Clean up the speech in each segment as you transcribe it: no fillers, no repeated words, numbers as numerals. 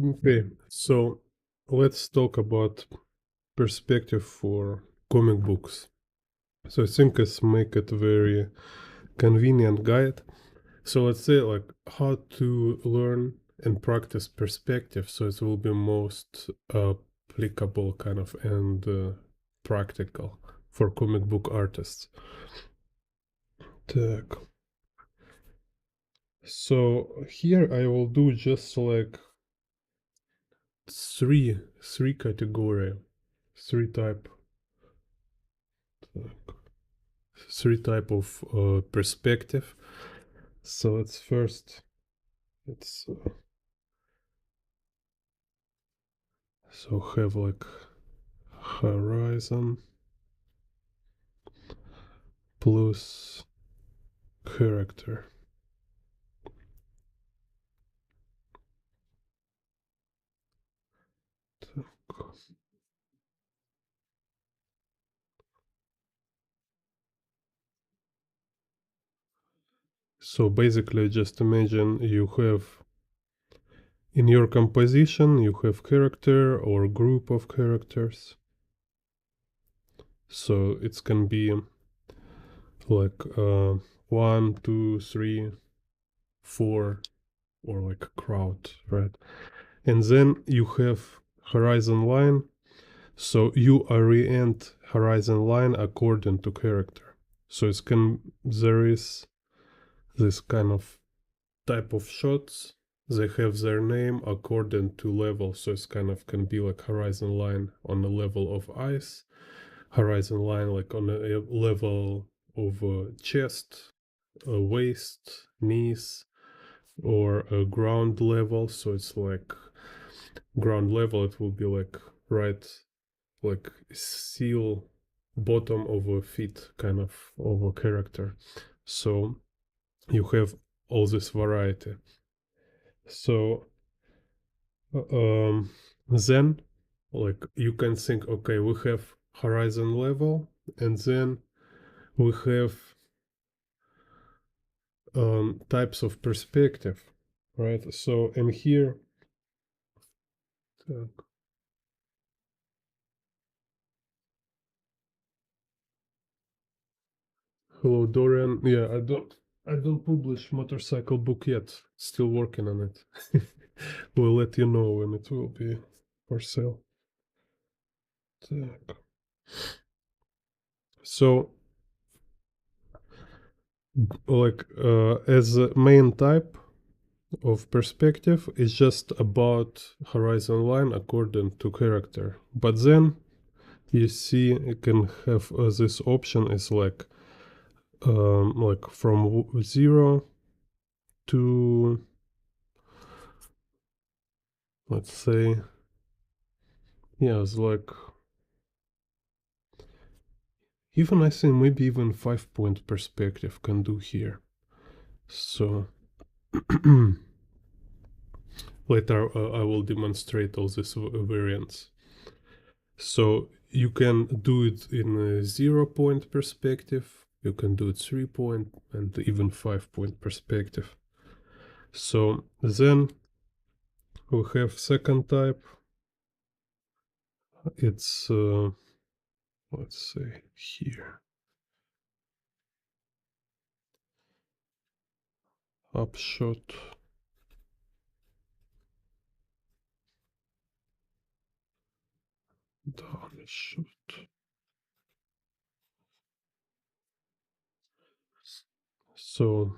Okay, so let's talk about perspective for comic books. So I think it's make it very convenient guide. So let's say like how to learn and practice perspective, so it will be most applicable kind of and practical for comic book artists. Так. So here I will do just like three category, three type three type of perspective. So let's first let's so have like horizon plus character. So basically just imagine you have in your composition you have character or group of characters. So it can be like 1, 2, 3, 4, or like a crowd, right? And then you have horizon line. So you orient horizon line according to character. So there is this kind of type of shots. They have their name according to level. So it's kind of can be like horizon line on the level of eyes, horizon line like on a level of chest, waist, knees, or a ground level. So it's like ground level, it will be like right, like seal bottom of a feet kind of a character. So you have all this variety. So then like you can think, okay, we have horizon level, and then we have types of perspective, right? So in here, hello Dorian. Yeah, I don't publish motorcycle book yet. Still working on it. We'll let you know when it will be for sale. Так. So like as a main type of perspective is just about horizon line according to character. But then you see you can have this option is like from 0 to, let's say, yeah, it's like even I think maybe even 5-point perspective can do here. So later I will demonstrate all these variants. So you can do it in a 0-point perspective, you can do it 3-point and even 5-point perspective. So then we have second type. It's let's say here, upshot, downshot. So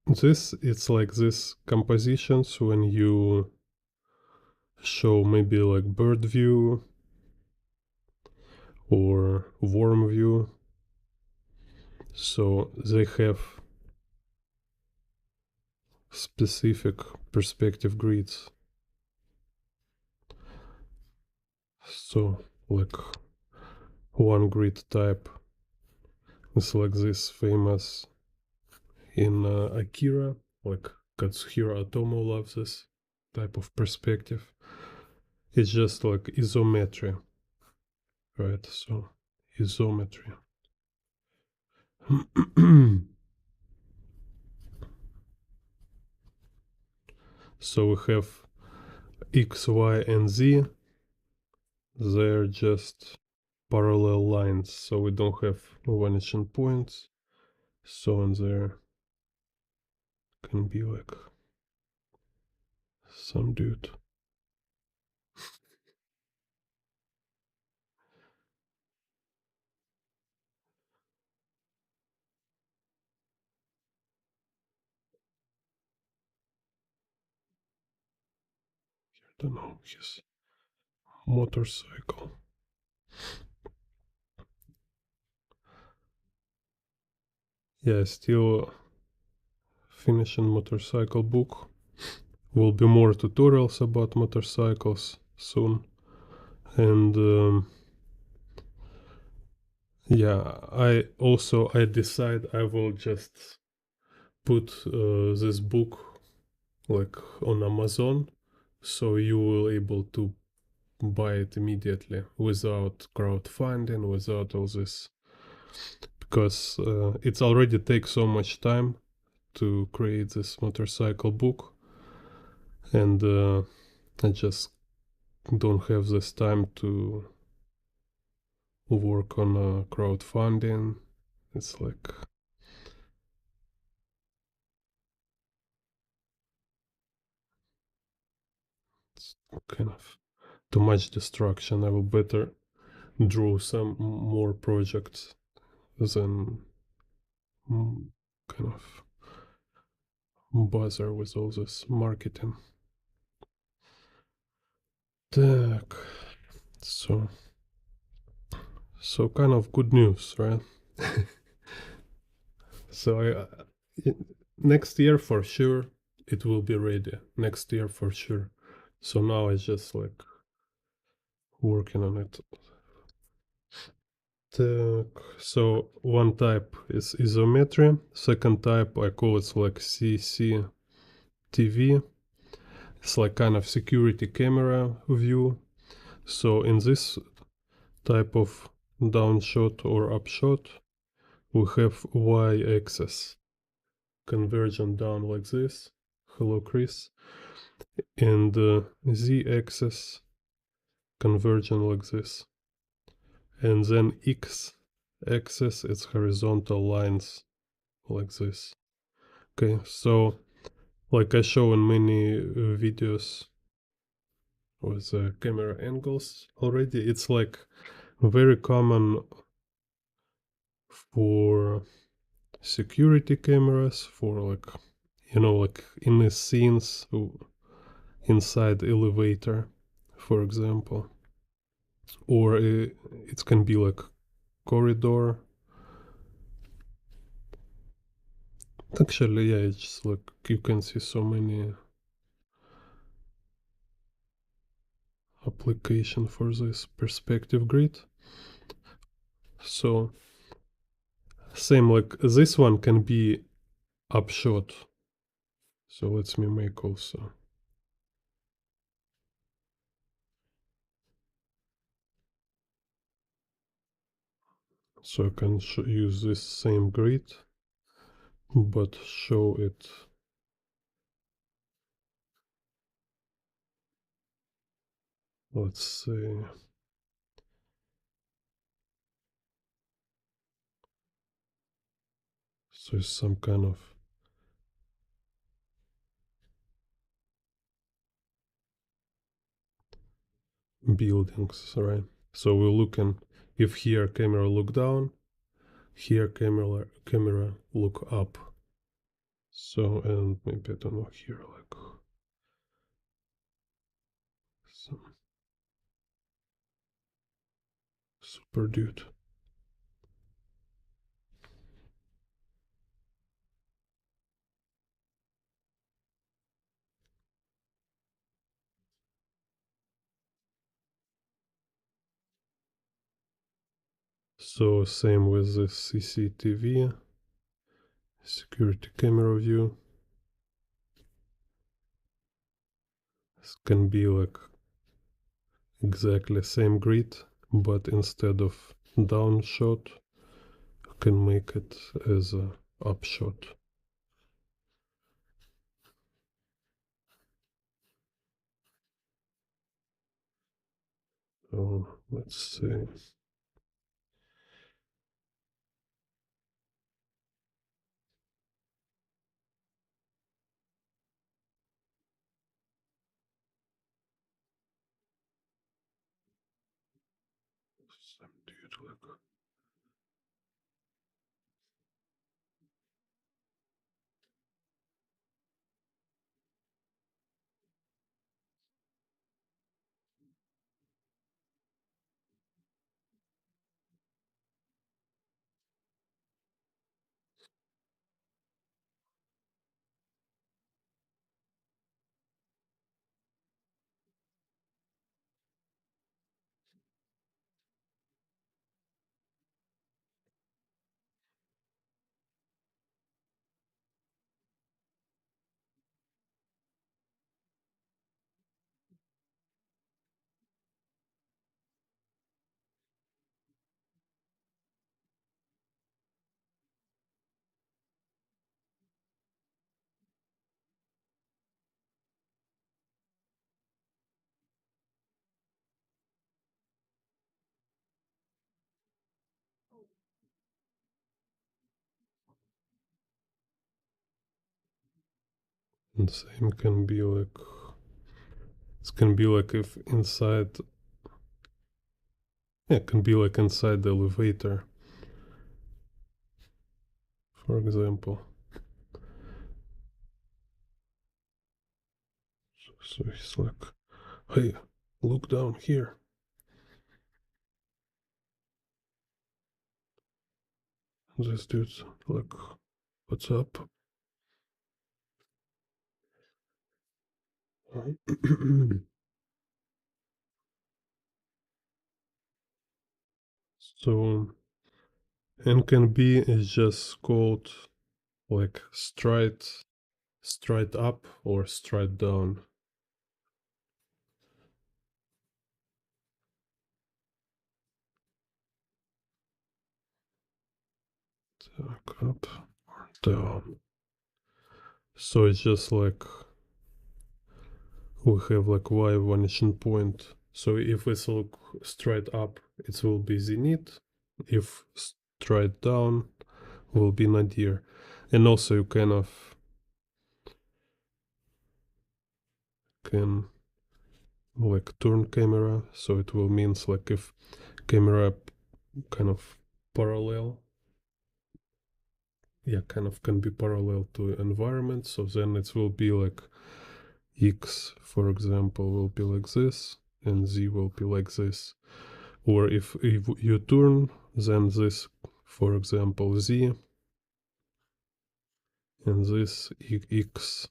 this it's like this compositions when you show maybe like bird view or worm view. So they have specific perspective grids. So like one grid type is like this famous in Akira, like Katsuhiro Otomo loves this type of perspective. It's just like isometry, right? So isometry. So we have X, Y, and Z. They're just parallel lines, so we don't have vanishing points. So in there can be like some dude. I don't know, his motorcycle. Yeah, still finishing motorcycle book. Will be more tutorials about motorcycles soon. And yeah, I decide I will just put this book like on Amazon, so you will able to buy it immediately without crowdfunding, without all this, because it's already takes so much time to create this motorcycle book, and I just don't have this time to work on crowdfunding. It's like it's kind of too much distraction. I will better draw some more projects than kind of bother with all this marketing. Так, so kind of good news, right? So next year for sure it will be ready. Next year for sure. So now I just like working on it. So one type is isometry. Second type I call it like CCTV. It's like kind of security camera view. So in this type of downshot or upshot, we have y-axis convergent down like this. Hello, Chris. And z-axis convergent like this. And then x-axis is horizontal lines like this. Okay, so like I show in many videos with camera angles already, it's like very common for security cameras, for like, you know, like in the scenes inside elevator, for example, or it can be like corridor. Actually, yeah, it's just like you can see so many application for this perspective grid. So same like this one can be upshot. So let me make also. So I can use this same grid, but show it. Let's say so it's some kind of buildings, right? So we're looking if here camera look down, here camera look up. So and maybe I don't know here like some super dude. So same with the CCTV, security camera view. This can be like exactly same grid, but instead of down shot, you can make it as a upshot. So let's see. Some dude like and same can be like it can be like if inside it can be like inside the elevator, for example. So he's like, hey, look down here. This dude's like, what's up? So and can be is just called like straight up or straight down. Up or down. So it's just like we have like y vanishing point. So if we look straight up, it will be zenith. If straight down, will be nadir. And also you kind of can like turn camera, so it will means like if camera kind of parallel, yeah, kind of can be parallel to environment, so then it will be like x, for example, will be like this and z will be like this. Or if you turn, then this, for example, z and this x,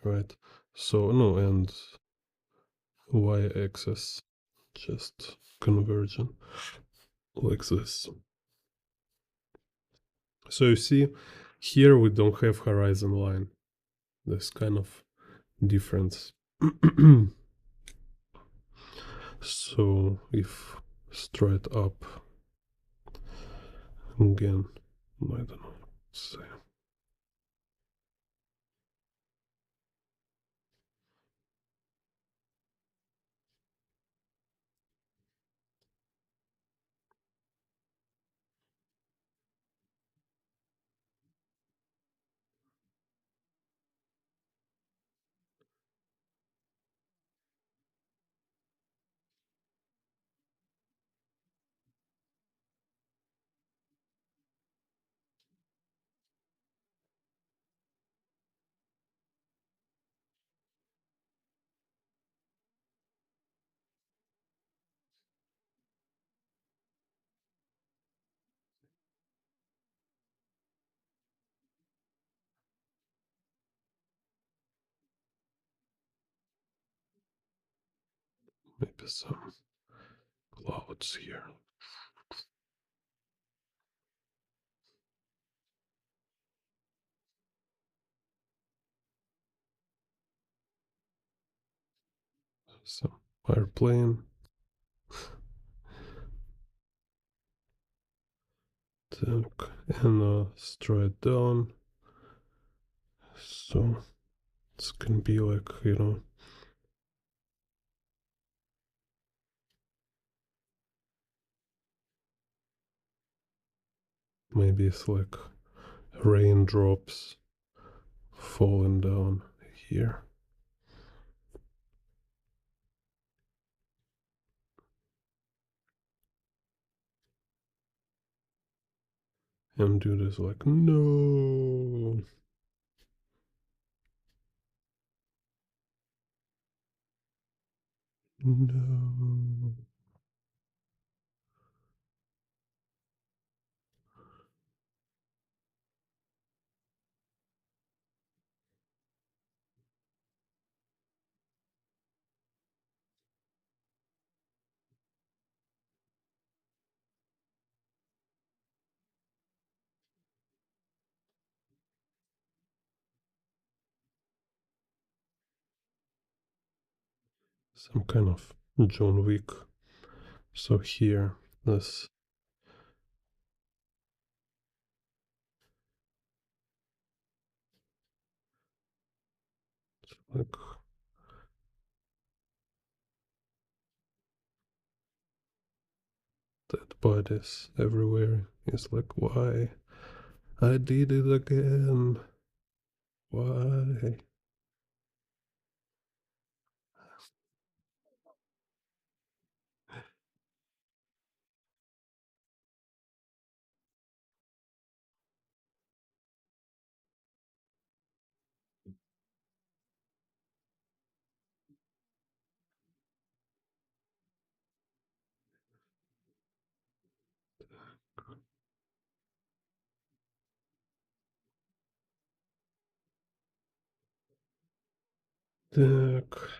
right? So no, and y-axis just conversion like this. So you see, here we don't have horizon line. This kind of difference. So if straight up again, I don't know, say maybe some clouds here. Some airplane. And straight down. So it's can be like, maybe it's like raindrops falling down here. And do this like, no. No. Some kind of John Wick. So here, this like dead bodies everywhere. It's like, why? I did it again. Why?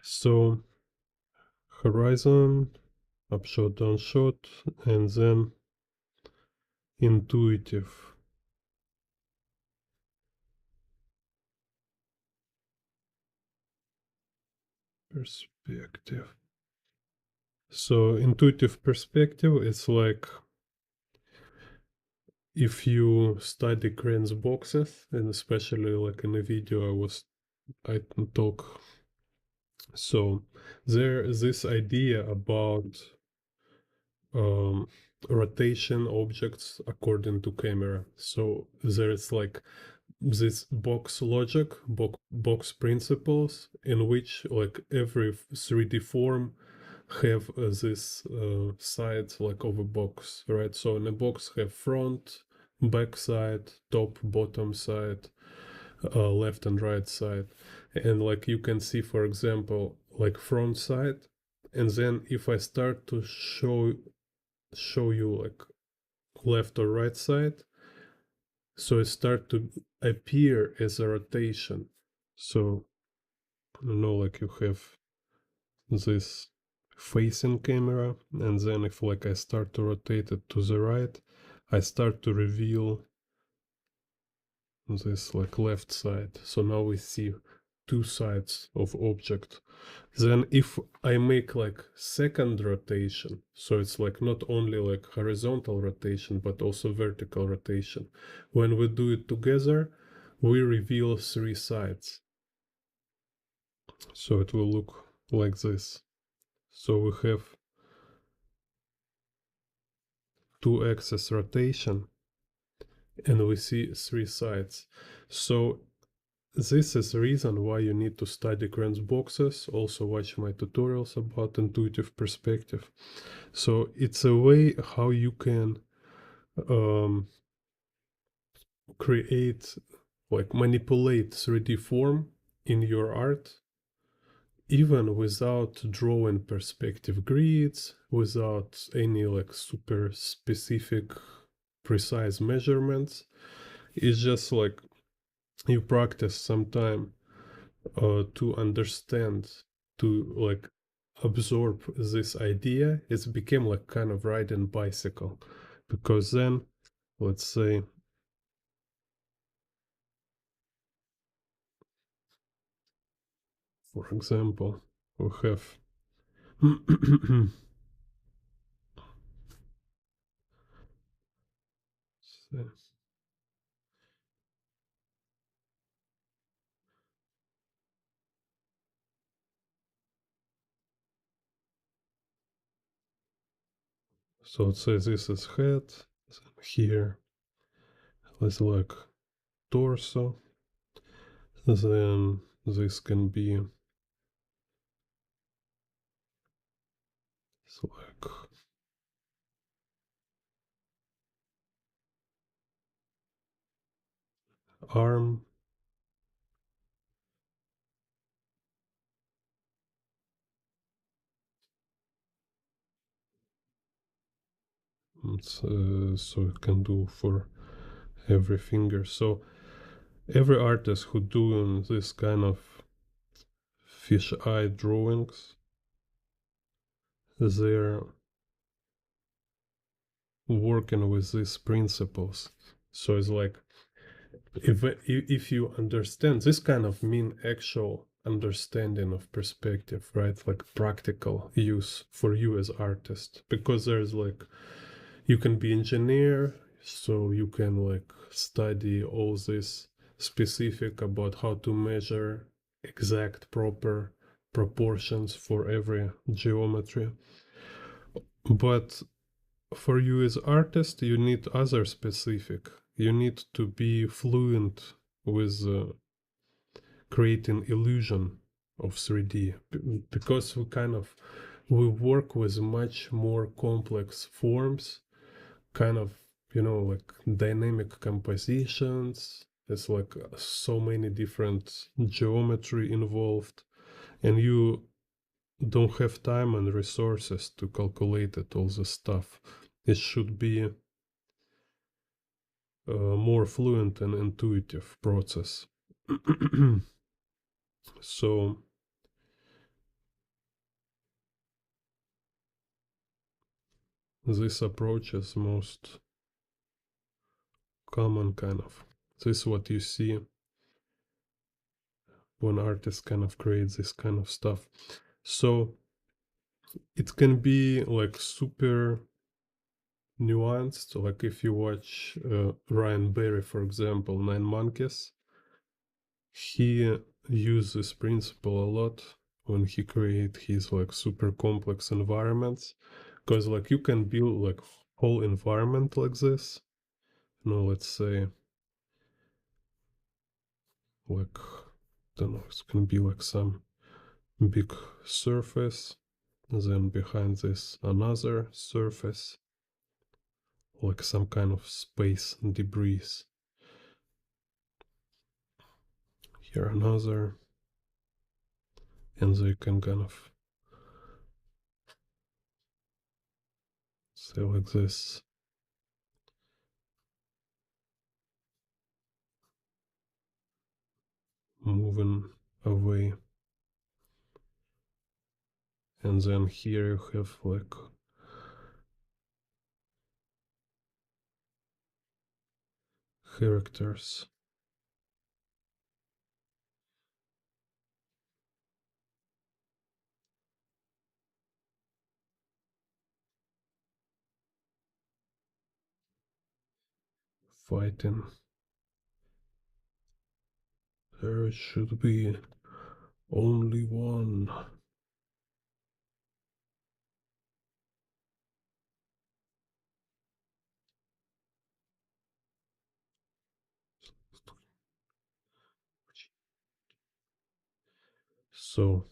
So horizon, upshot, downshot, and then intuitive perspective. So intuitive perspective is like if you study Grant's boxes, and especially like in a video I talk. So there is this idea about um, rotation objects according to camera. So there is like this box logic, box principles, in which like every 3D form have this side like of a box, right? So in a box have front, back side, top, bottom side, left and right side, and like you can see, for example, like front side, and then if I start to show you like left or right side, so it start to appear as a rotation. So like you have this facing camera, and then if like I start to rotate it to the right, I start to reveal this like left side. So now we see two sides of object. Then if I make like second rotation, so it's like not only like horizontal rotation but also vertical rotation, when we do it together we reveal three sides. So it will look like this. So we have two axis rotation and we see three sides. So this is the reason why you need to study Grant's boxes, also watch my tutorials about intuitive perspective. So it's a way how you can um, create, like manipulate 3D form in your art, even without drawing perspective grids, without any like super specific, precise measurements. It's just like you practice some time to understand, to like absorb this idea. It's became like kind of riding bicycle, because then let's say, for example, we have so let's say this is head here, It's like torso. Then this can be it's like arm. So it can do for every finger. So every artist who doing this kind of fisheye drawings, they're working with these principles. So it's like if you understand this kind of mean actual understanding of perspective, right? Like practical use for you as artist, because there's like you can be engineer, so you can like study all this specific about how to measure exact proper proportions for every geometry. But for you as artist, you need other specific. You need to be fluent with creating illusion of 3D, because we work with much more complex forms, kind of, like dynamic compositions. There's like so many different geometry involved, and you don't have time and resources to calculate it, all the stuff. It should be a more fluent and intuitive process. So this approach is most common kind of. This is what you see when artists kind of create this kind of stuff. So it can be like super nuanced. Like if you watch Ryan Berry, for example, Nine Monkeys, he uses this principle a lot when he create his like super complex environments, because like you can build like whole environment like this. Let's say like, I don't know, it's gonna be like some big surface, then behind this another surface, like some kind of space debris. Here another, and they can kind of say like this. Moving away. And then here you have like characters. Fighting. There should be only one. So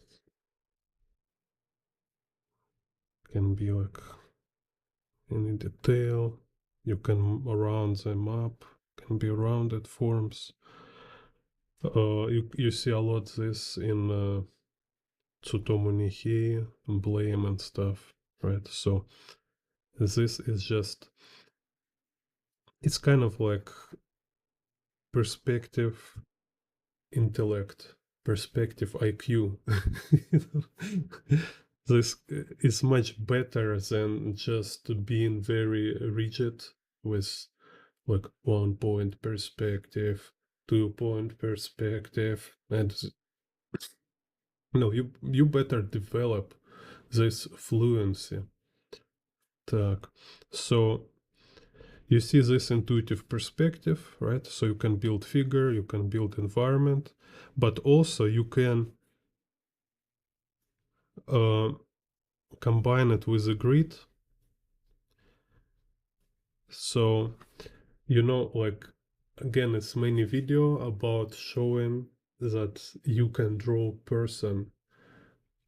can be like any detail. You can round them up. Can be rounded forms. You see a lot this in Tsutomu Nihei, Blame and stuff, right? So this is just, it's kind of like perspective intellect, perspective IQ. This is much better than just being very rigid with like 1 point perspective, 2 point perspective, and no, you better develop this fluency. Так. So you see this intuitive perspective, right? So you can build figure, you can build environment, but also you can uh, combine it with a grid. So, like again, it's many video about showing that you can draw person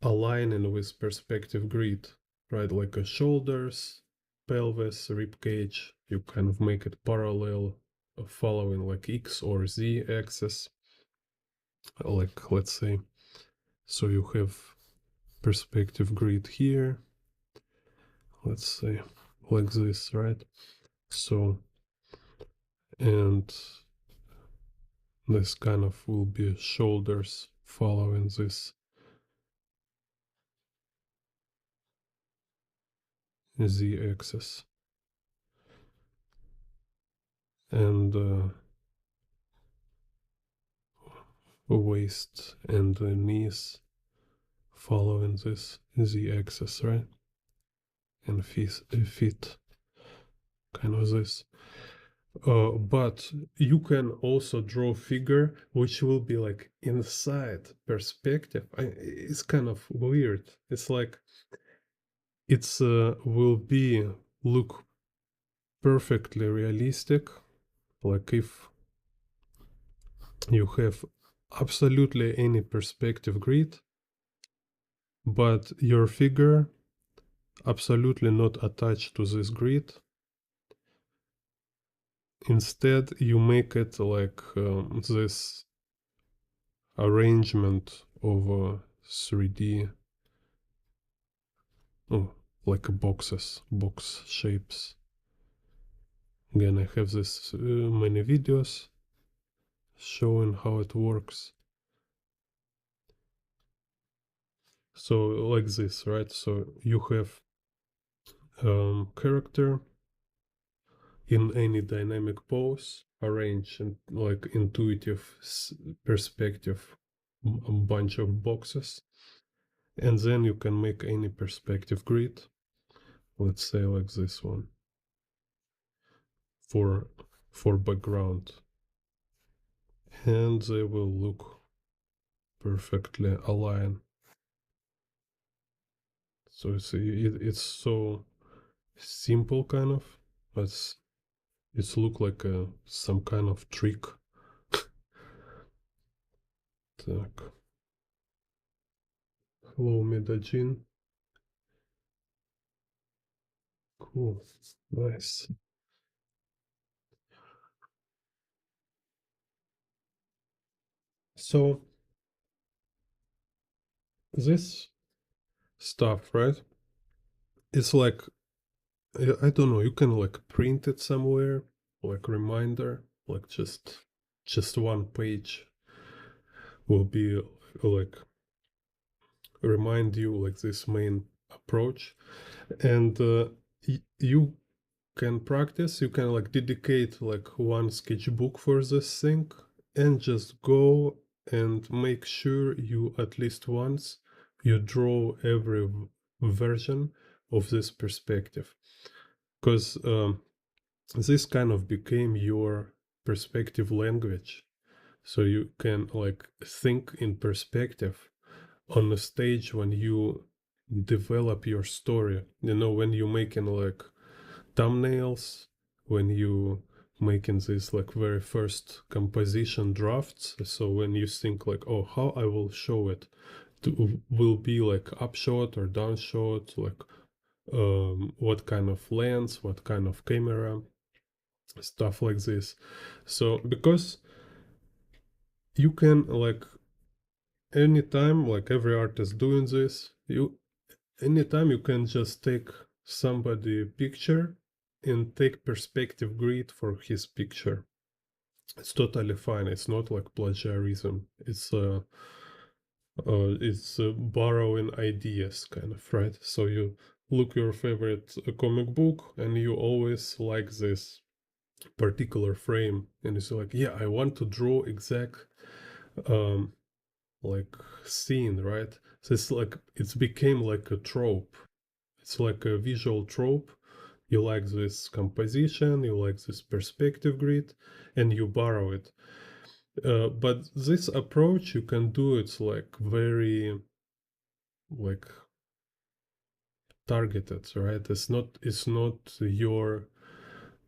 aligning with perspective grid, right? Like a shoulders, pelvis, rib cage. You kind of make it parallel, following like X or Z axis. Like, let's say, so you have perspective grid here. Let's say like this, right? So, and this kind of will be shoulders following this z-axis, and waist and the knees following this z-axis, right? And feet kind of this. But you can also draw figure which will be like inside perspective. It's kind of weird. It's like it's will be look perfectly realistic, like if you have absolutely any perspective grid, but your figure absolutely not attached to this grid. Instead, you make it like this arrangement of 3D, oh, like boxes, box shapes. Again, I have this many videos showing how it works. So like this, right? So you have character in any dynamic pose, arrange in like intuitive perspective, a bunch of boxes, and then you can make any perspective grid. Let's say like this one for background, and they will look perfectly aligned. So it's so simple kind of, but it's look like some kind of trick. Так. Hello, Medellin. Cool. Nice. So this stuff, right? It's like I don't know, you can like print it somewhere, like reminder, like just one page will be like remind you like this main approach. And you can practice, you can like dedicate like one sketchbook for this thing and just go and make sure you at least once you draw every version of this perspective, because this kind of became your perspective language. So you can like think in perspective on the stage when you develop your story, you know, when you making like thumbnails, when you making this like very first composition drafts. So when you think like, oh, how I will show it, will be like upshot or downshot, like what kind of lens, what kind of camera, stuff like this. So because you can like anytime, like every artist doing this, you anytime you can just take somebody picture and take perspective grid for his picture. It's totally fine. It's not like plagiarism. It's borrowing ideas kind of, right? So you look your favorite comic book and you always like this particular frame and it's like, yeah, I want to draw exact um like scene, right? So it's like it's became like a trope. It's like a visual trope. You like this composition, you like this perspective grid, and you borrow it. But this approach, you can do it like very like targeted, right? It's not your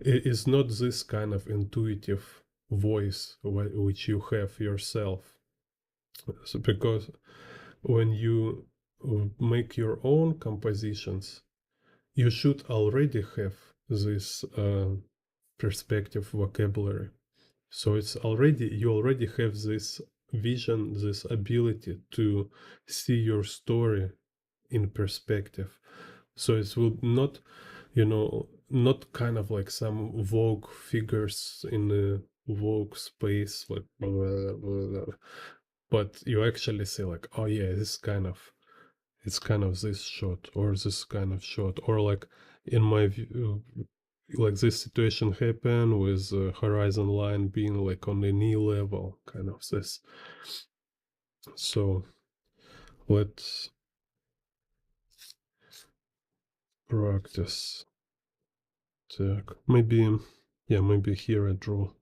it's not this kind of intuitive. voice which you have yourself. So because when you make your own compositions, you should already have this perspective vocabulary. So you already have this vision, this ability to see your story in perspective. So it will not, not kind of like some Vogue figures in the Vogue space, like blah, blah, blah, blah. But you actually say like, oh yeah, it's kind of this shot or this kind of shot, or like in my view, like this situation happened with horizon line being like on the knee level, kind of this. So let's practice. Maybe, yeah, maybe here I draw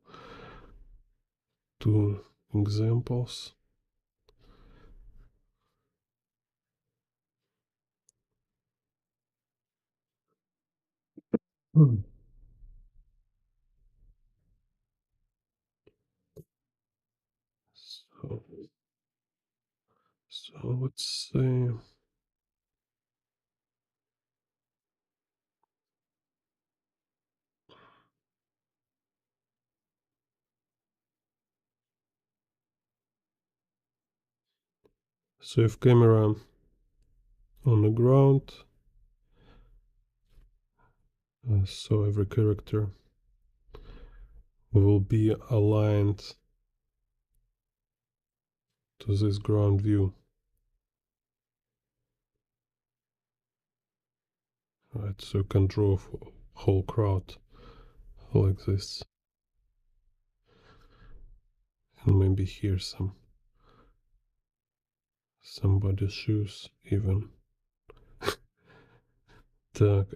2 examples. Hmm. So let's say, so if camera on the ground, so every character will be aligned to this ground view. Right, so you can draw a whole crowd like this. And maybe here somebody's shoes even.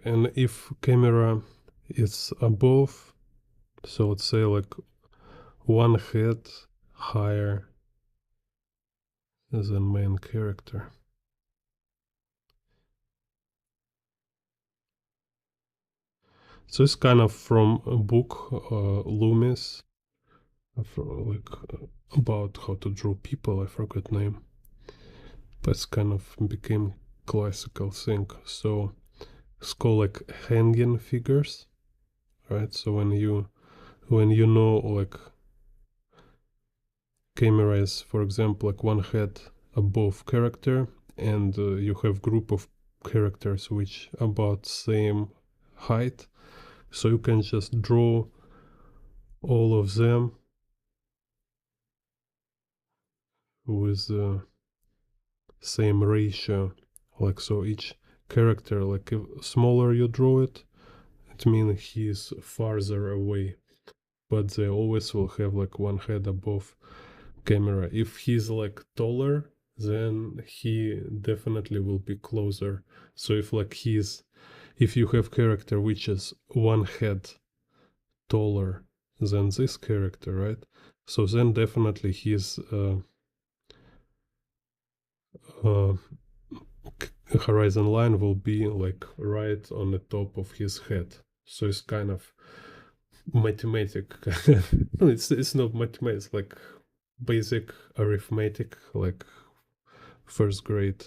And if camera is above, so let's say like one head higher than main character. So it's kind of from a book, Loomis, like about how to draw people. I forgot name, but it's kind of became classical thing. So it's called like hanging figures, right? So when you know like camera is, for example, like one head above character, and you have group of characters which about same height, so you can just draw all of them with the same ratio, like so each character, like if smaller you draw it, it means he's farther away, but they always will have like one head above camera. If he's like taller, then he definitely will be closer. So if you have character which is one head taller than this character, right? So then definitely his uh, horizon line will be like right on the top of his head. So it's kind of mathematic. It's not mathematics, like basic arithmetic, like first grade.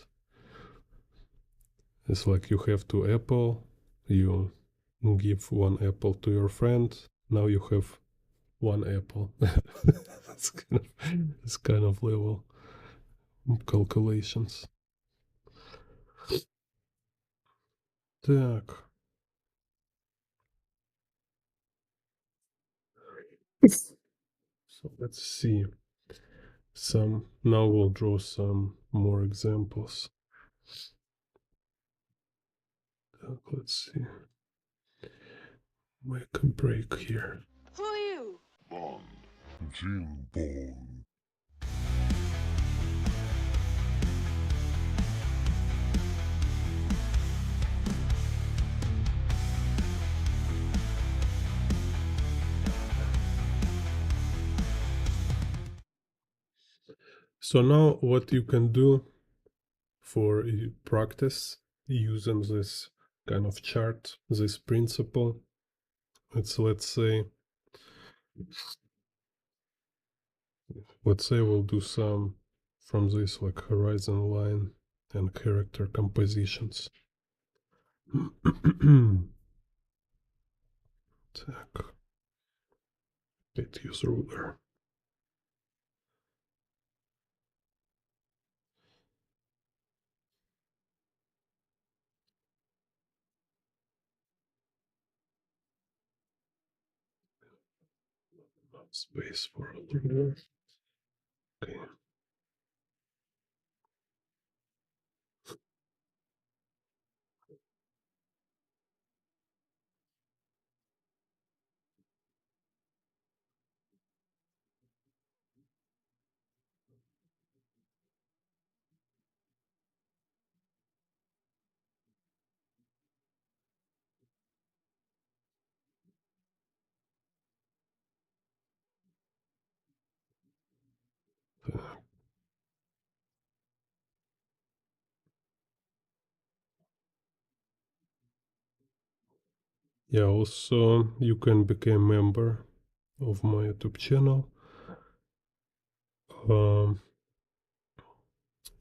It's like you have 2 apple, you give 1 apple to your friend, now you have 1 apple. It's kind of level calculations. Так. So let's see. Now we'll draw some more examples. Let's see. Make a break here. Who are you? Bond. Jim Bond. So now what you can do for practice using this kind of chart, this principle, let's say let's say we'll do some from this like horizon line and character compositions. Так, let's use ruler. Space for a ruler. Okay. Yeah, also you can become a member of my YouTube channel.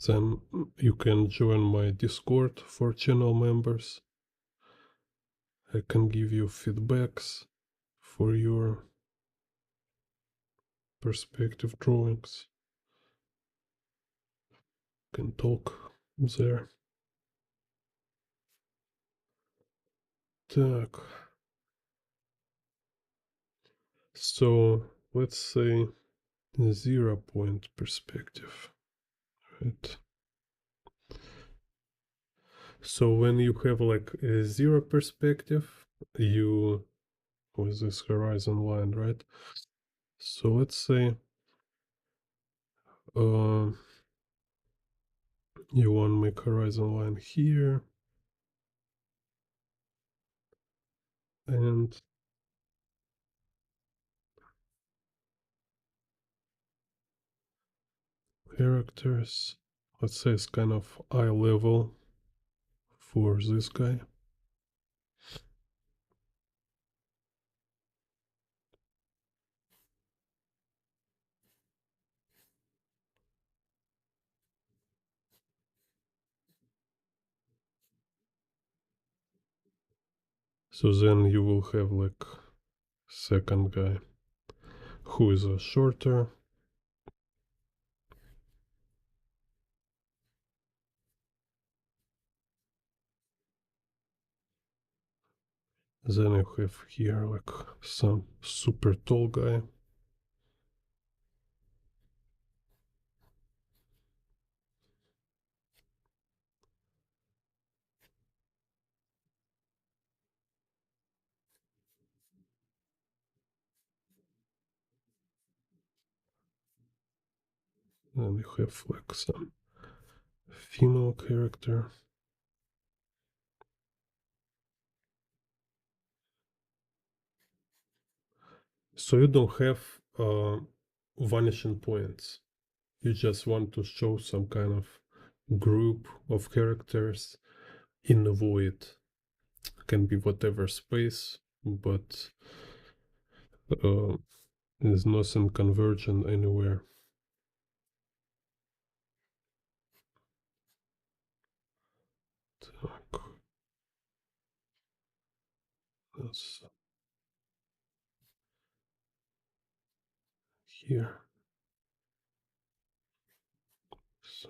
Then you can join my Discord for channel members. I can give you feedbacks for your perspective drawings. Can talk there. Так. So let's say 0-point perspective, right? So when you have like a 0 perspective, you with this horizon line, right? So let's say uh, you want to make horizon line here and characters. Let's say it's kind of eye level for this guy. So then you will have like second guy who is a shorter. Then you have here like some super tall guy. Then you have like some female character. So you don't have vanishing points. You just want to show some kind of group of characters in the void. Can be whatever space, but there's nothing convergent anywhere. Так, that's here. So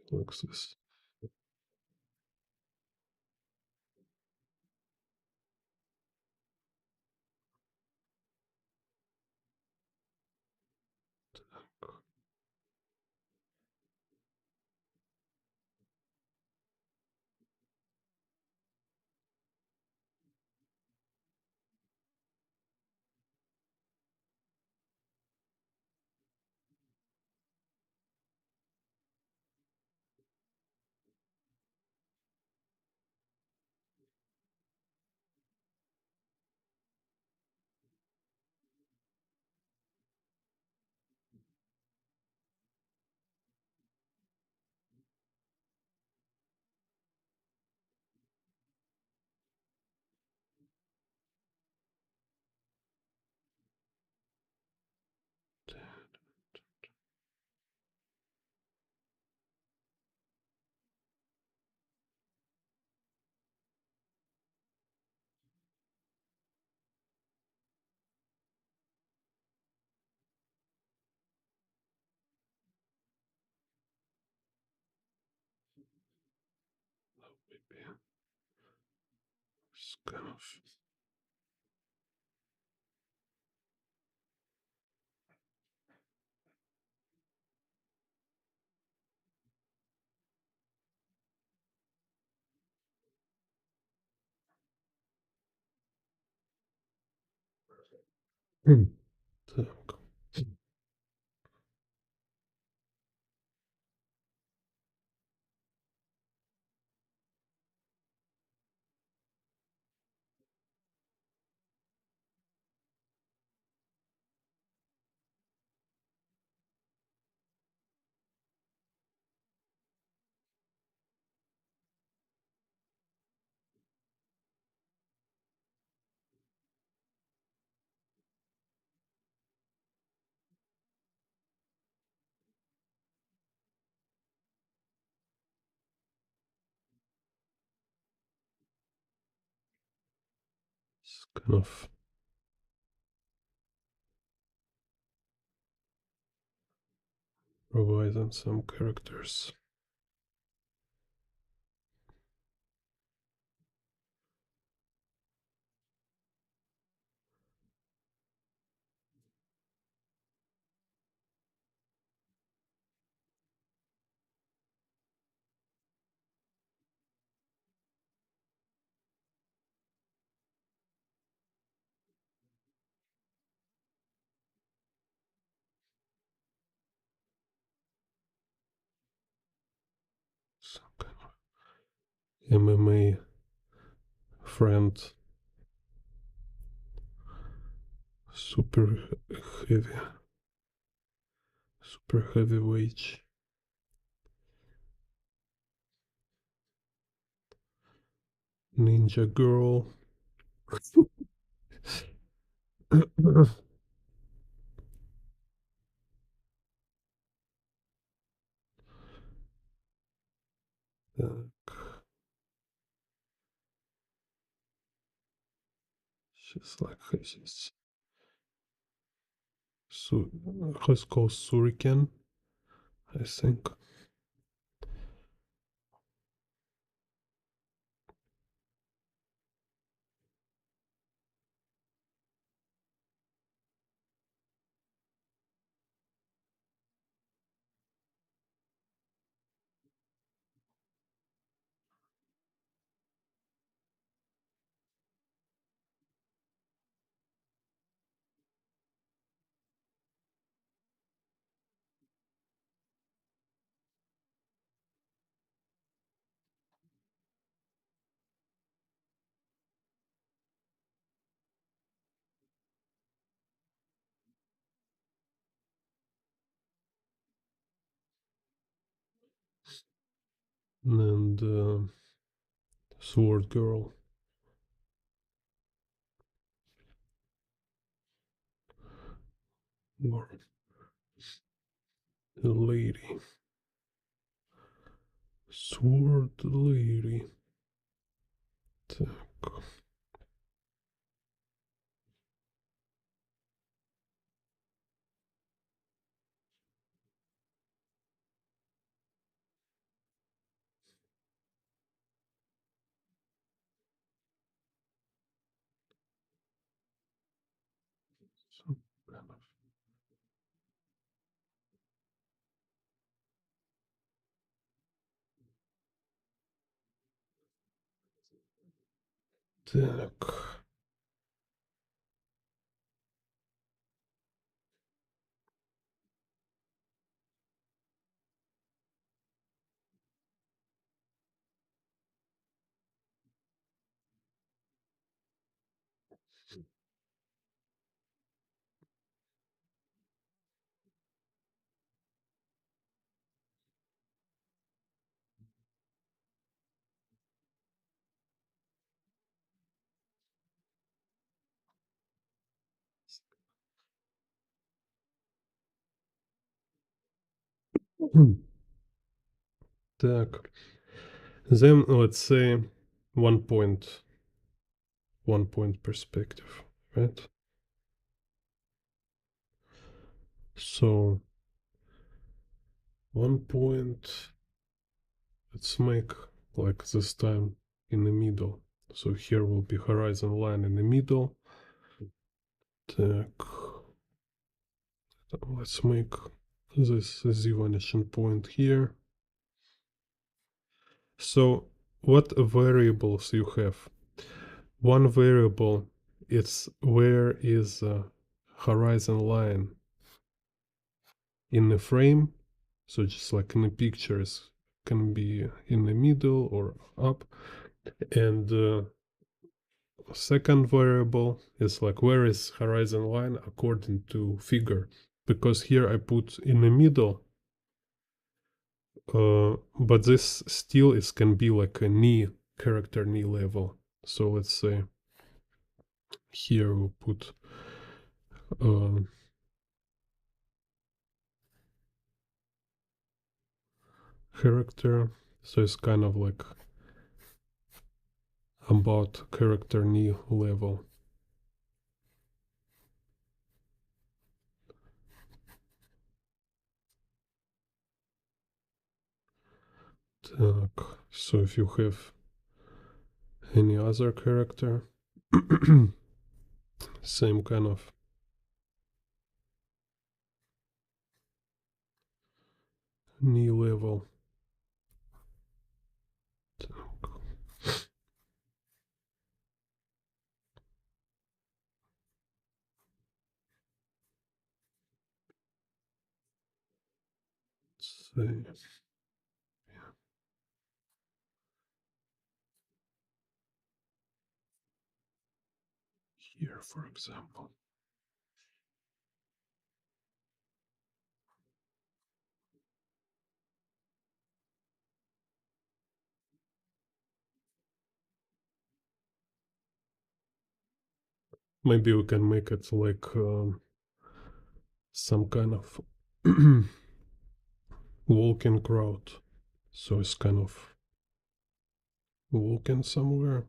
it looks this. maybe it's kind of так, it's kind of providing some characters. Some kind of MMA friend, super heavy, super heavyweight, ninja girl. She's like she's it's called Suriken, I think. And Sword Girl, or Lady, Sword Lady. Так, some kind of. Так, так. Then let's say 1 point, 1 point perspective, right? So 1 point, let's make like this time in the middle. So here will be horizon line in the middle. Так. Let's make this the vanishing point here. So what variables you have? One variable is where is horizon line in the frame. So just like in the pictures, can be in the middle or up. And second variable is like where is horizon line according to figure. Because here I put in the middle, but this still is can be like a knee character knee level. So let's say here we'll put character. So it's kind of like about character knee level. Так, so if you have any other character, same kind of knee level. Say here, for example. Maybe we can make it like some kind of walking crowd. So it's kind of walking somewhere.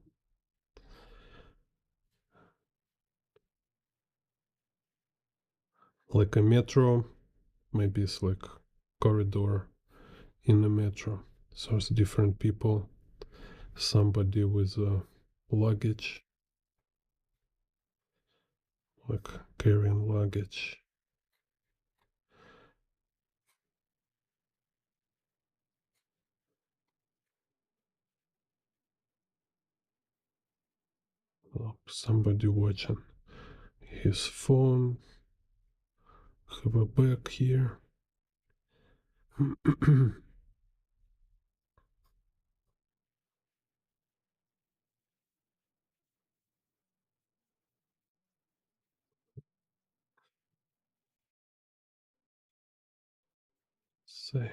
Like a metro. Maybe it's like corridor in the metro. So it's different people. Somebody with luggage, like carrying luggage. Somebody watching his phone. Have a bag here. Same.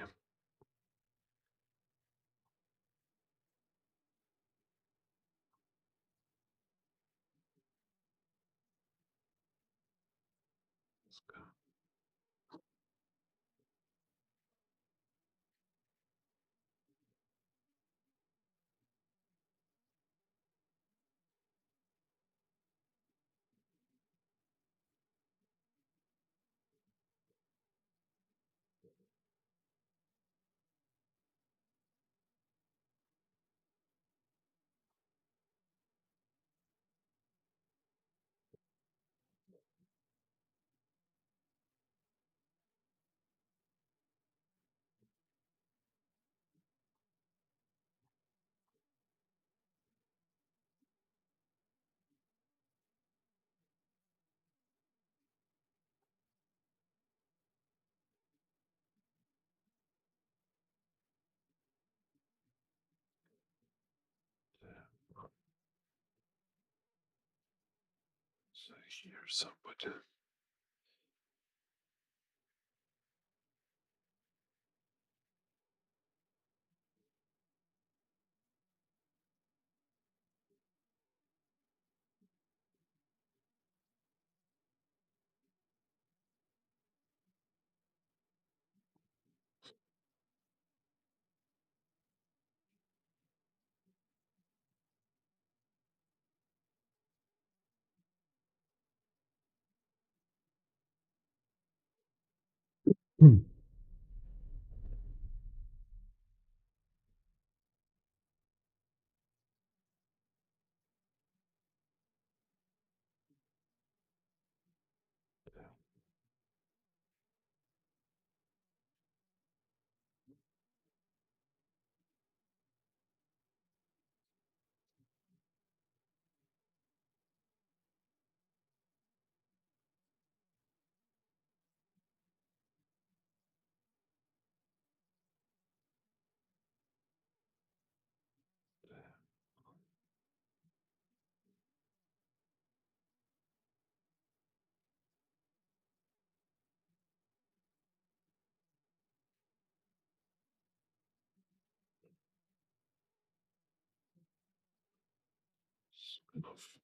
So here somebody. kind of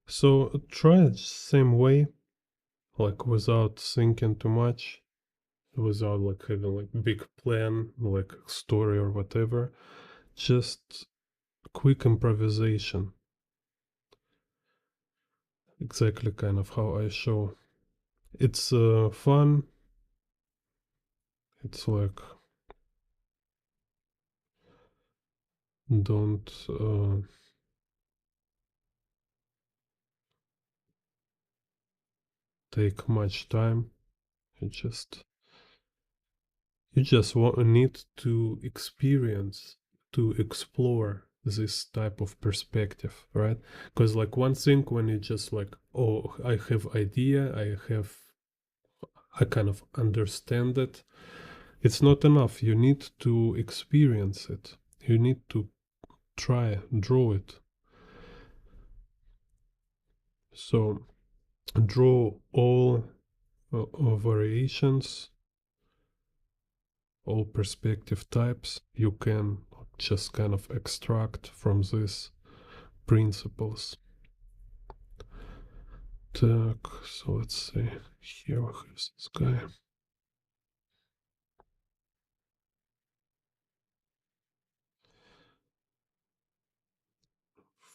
so try it same way, like without thinking too much, without like having like big plan, like story or whatever. Just quick improvisation. Exactly kind of how I show. It's fun. It's like don't take much time. You just need to experience, to explore this type of perspective, right? Because like one thing when you just like, oh, I have idea, I kind of understand it. It's not enough. You need to experience it. You need to try, draw it. So draw all variations, all perspective types you can just kind of extract from these principles. Так, so let's see. Here we have this guy.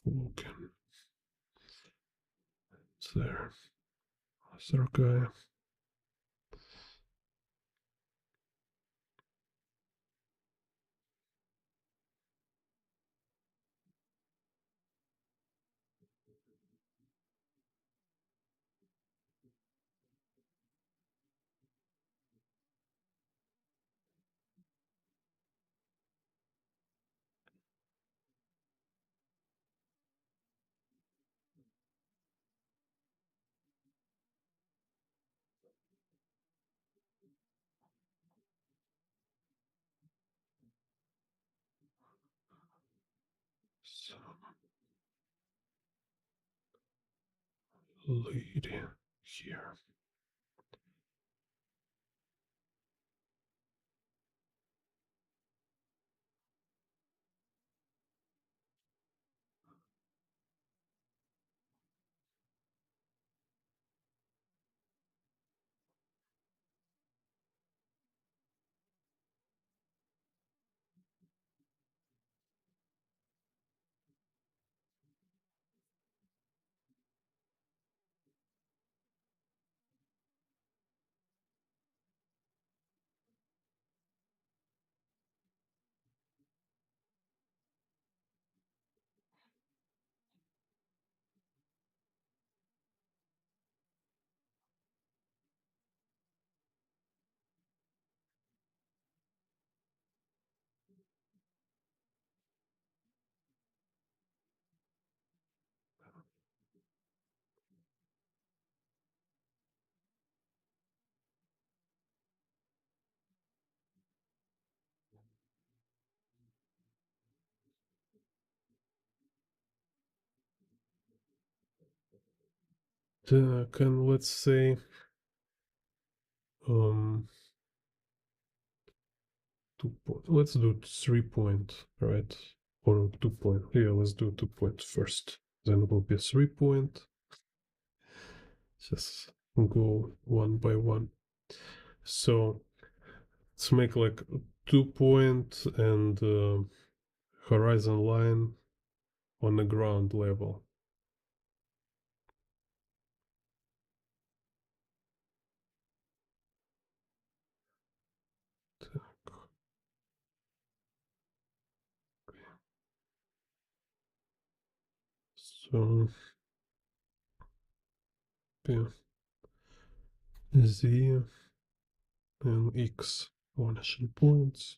Fucking. There. Other guy. lady here. Can let's say 2 point. Let's do 3 point, right? Or 2 point. Yeah, let's do 2 point first. Then it will be 3 point. Just go one by one. So let's make like 2 point and horizon line on the ground level. So yeah, Z and X vanishing points.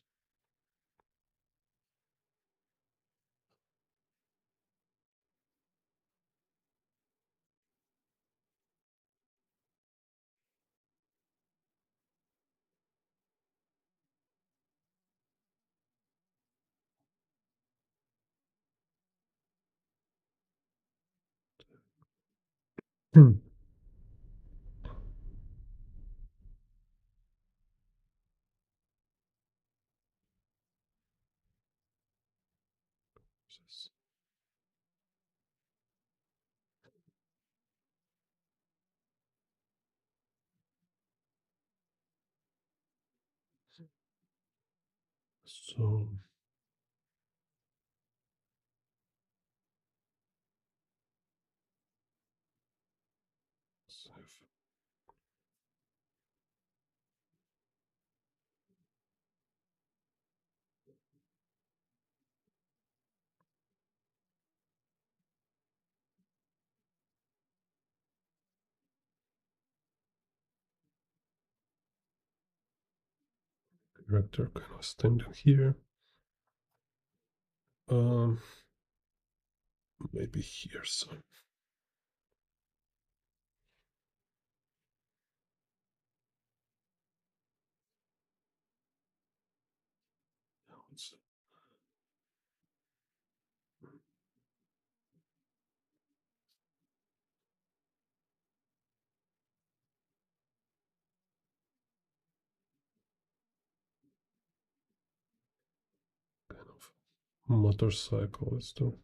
So save. Character kind of standing here. Um, maybe here. So it's kind of motorcycle. Let's do.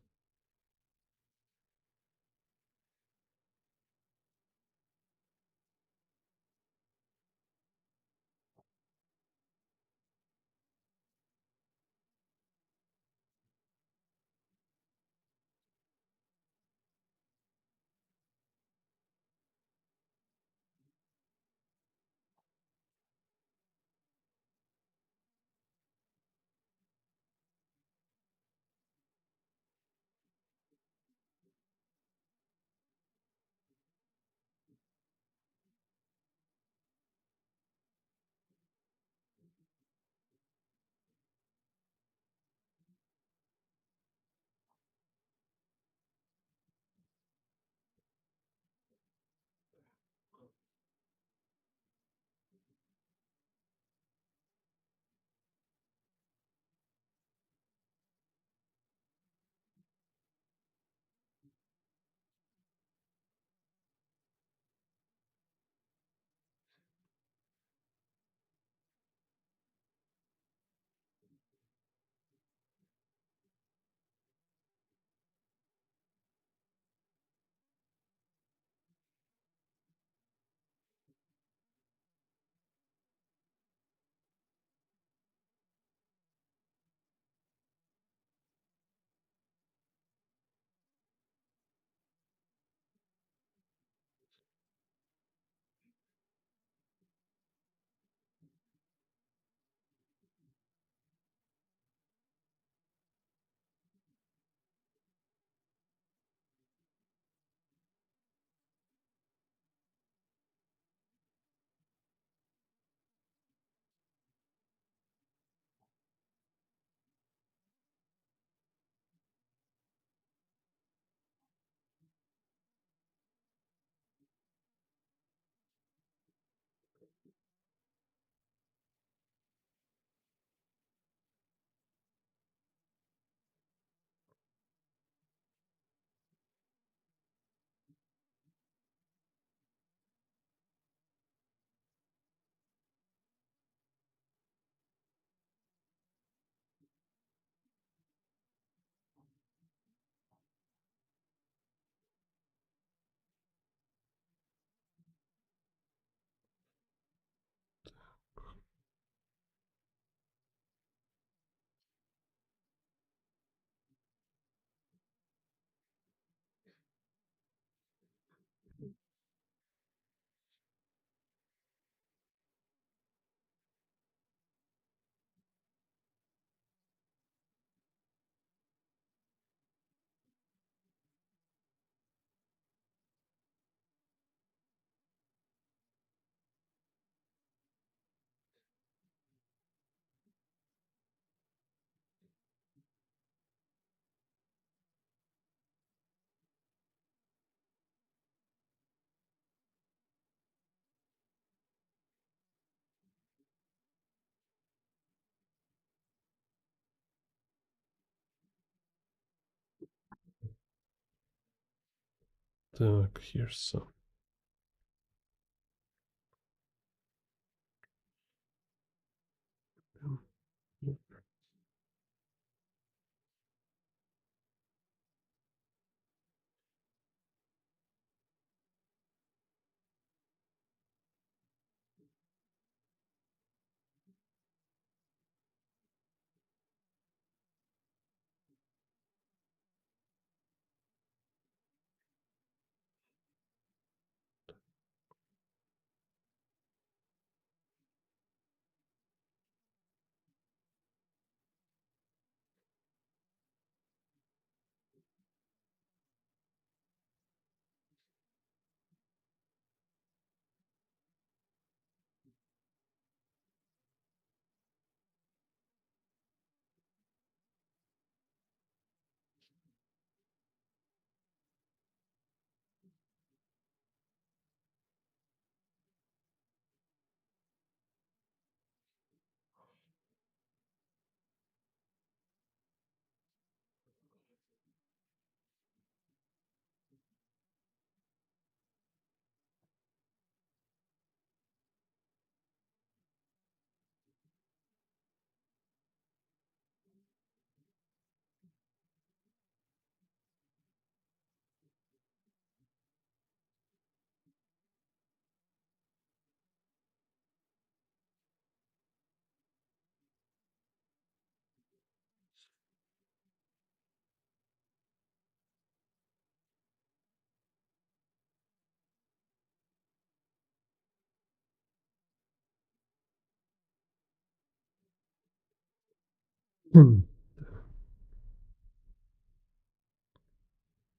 Так, here's some.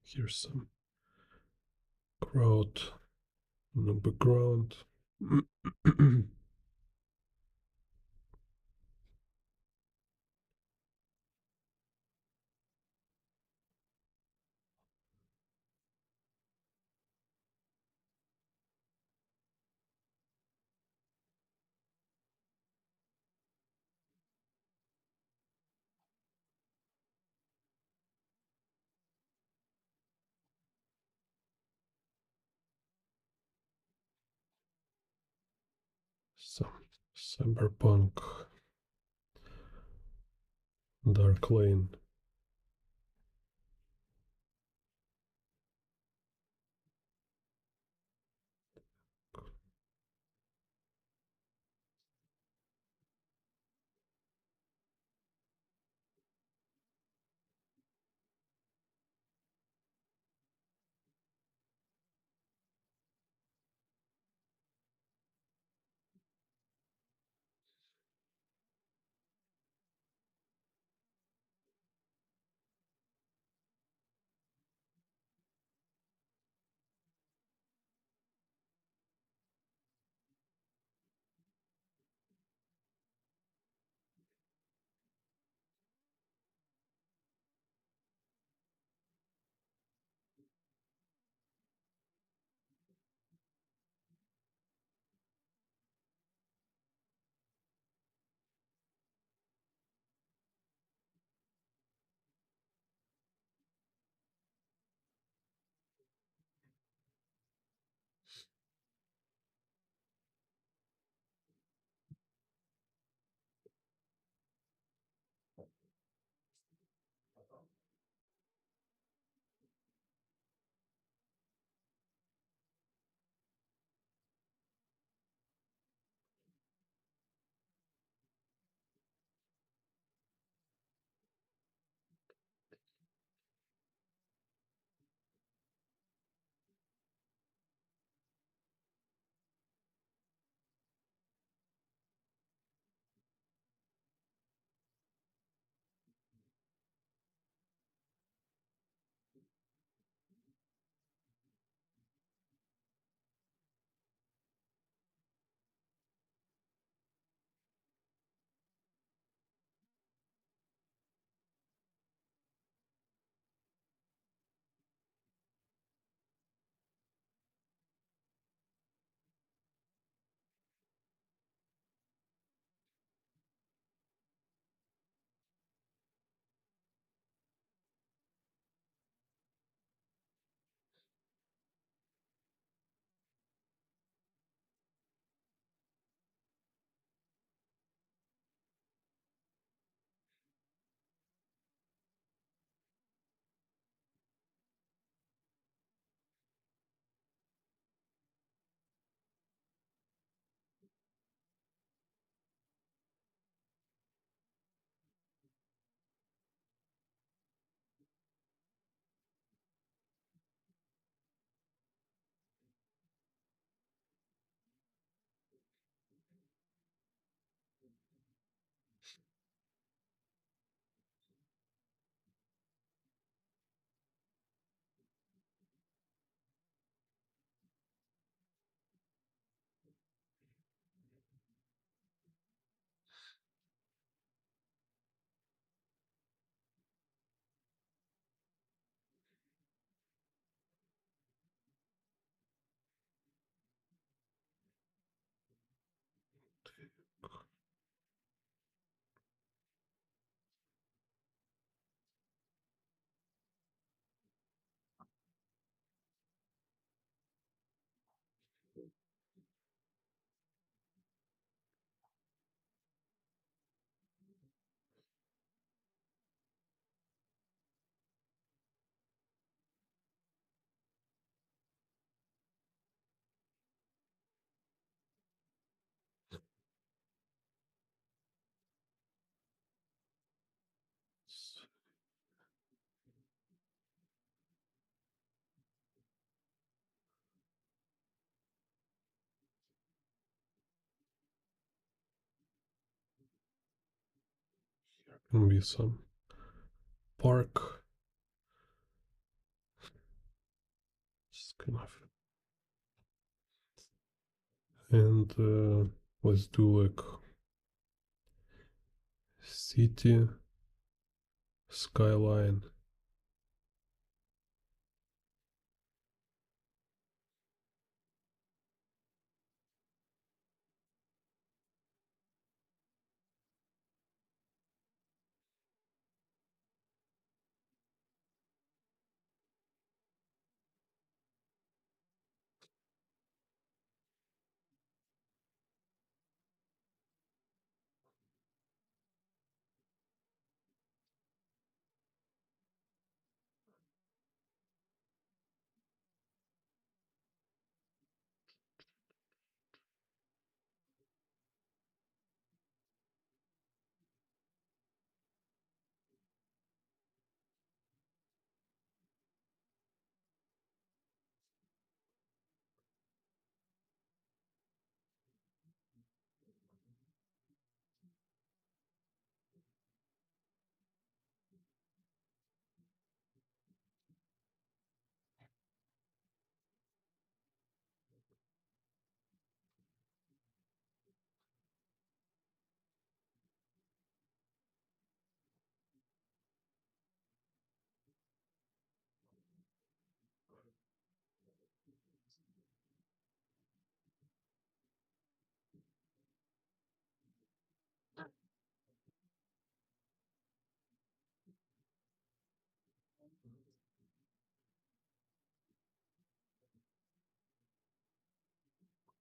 Here's some crowd in the background. Some cyberpunk dark lane. Can be some park. Just kind of. And let's do like city skyline.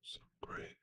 So great.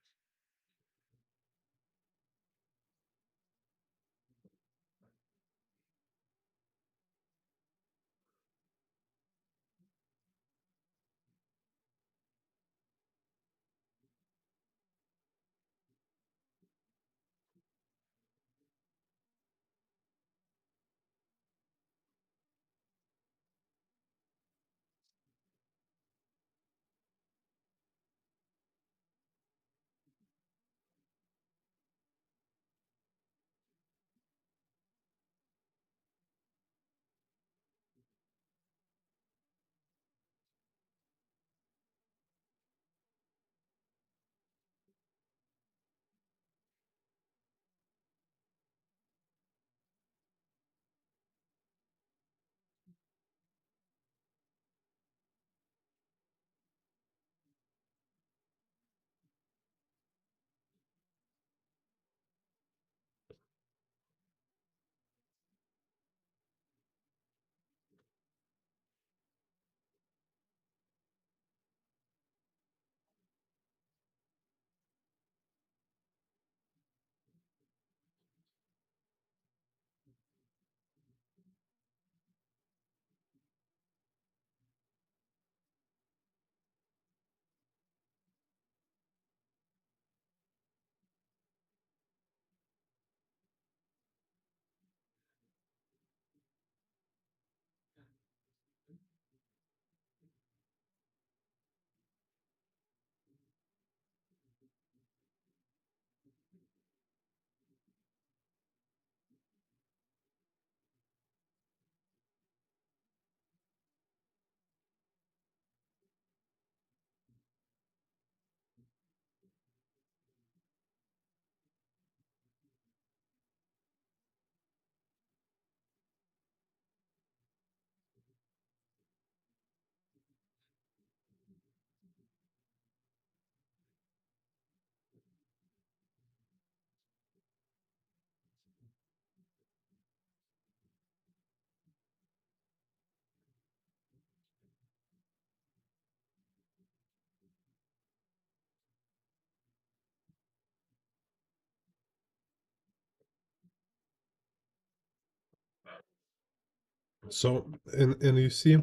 So and you see,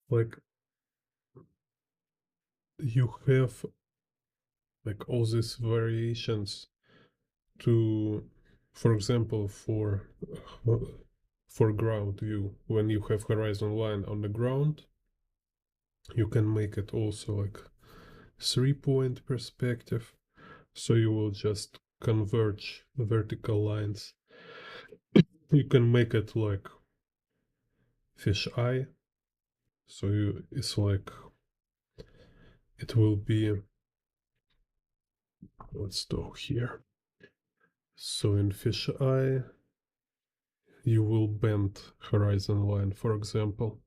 like you have like all these variations to, for example, for ground view, when you have horizon line on the ground, you can make it also like 3-point perspective, so you will just converge vertical lines you can make it like fisheye. So it's like it will be. Let's do here. So in fisheye, you will bend horizon line, for example.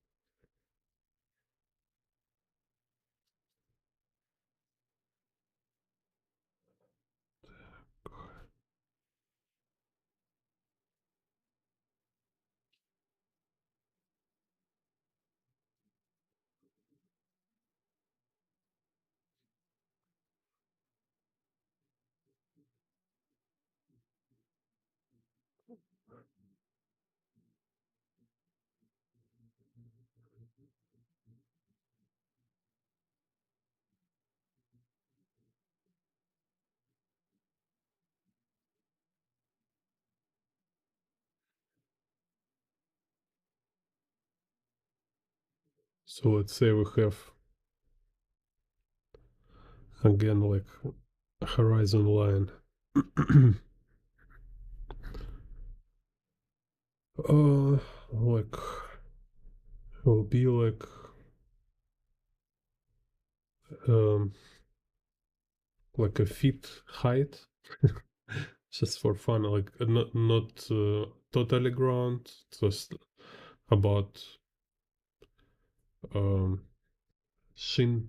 So let's say we have again like a horizon line. Like will be um like a feet height, just for fun, like not totally ground, just about um shin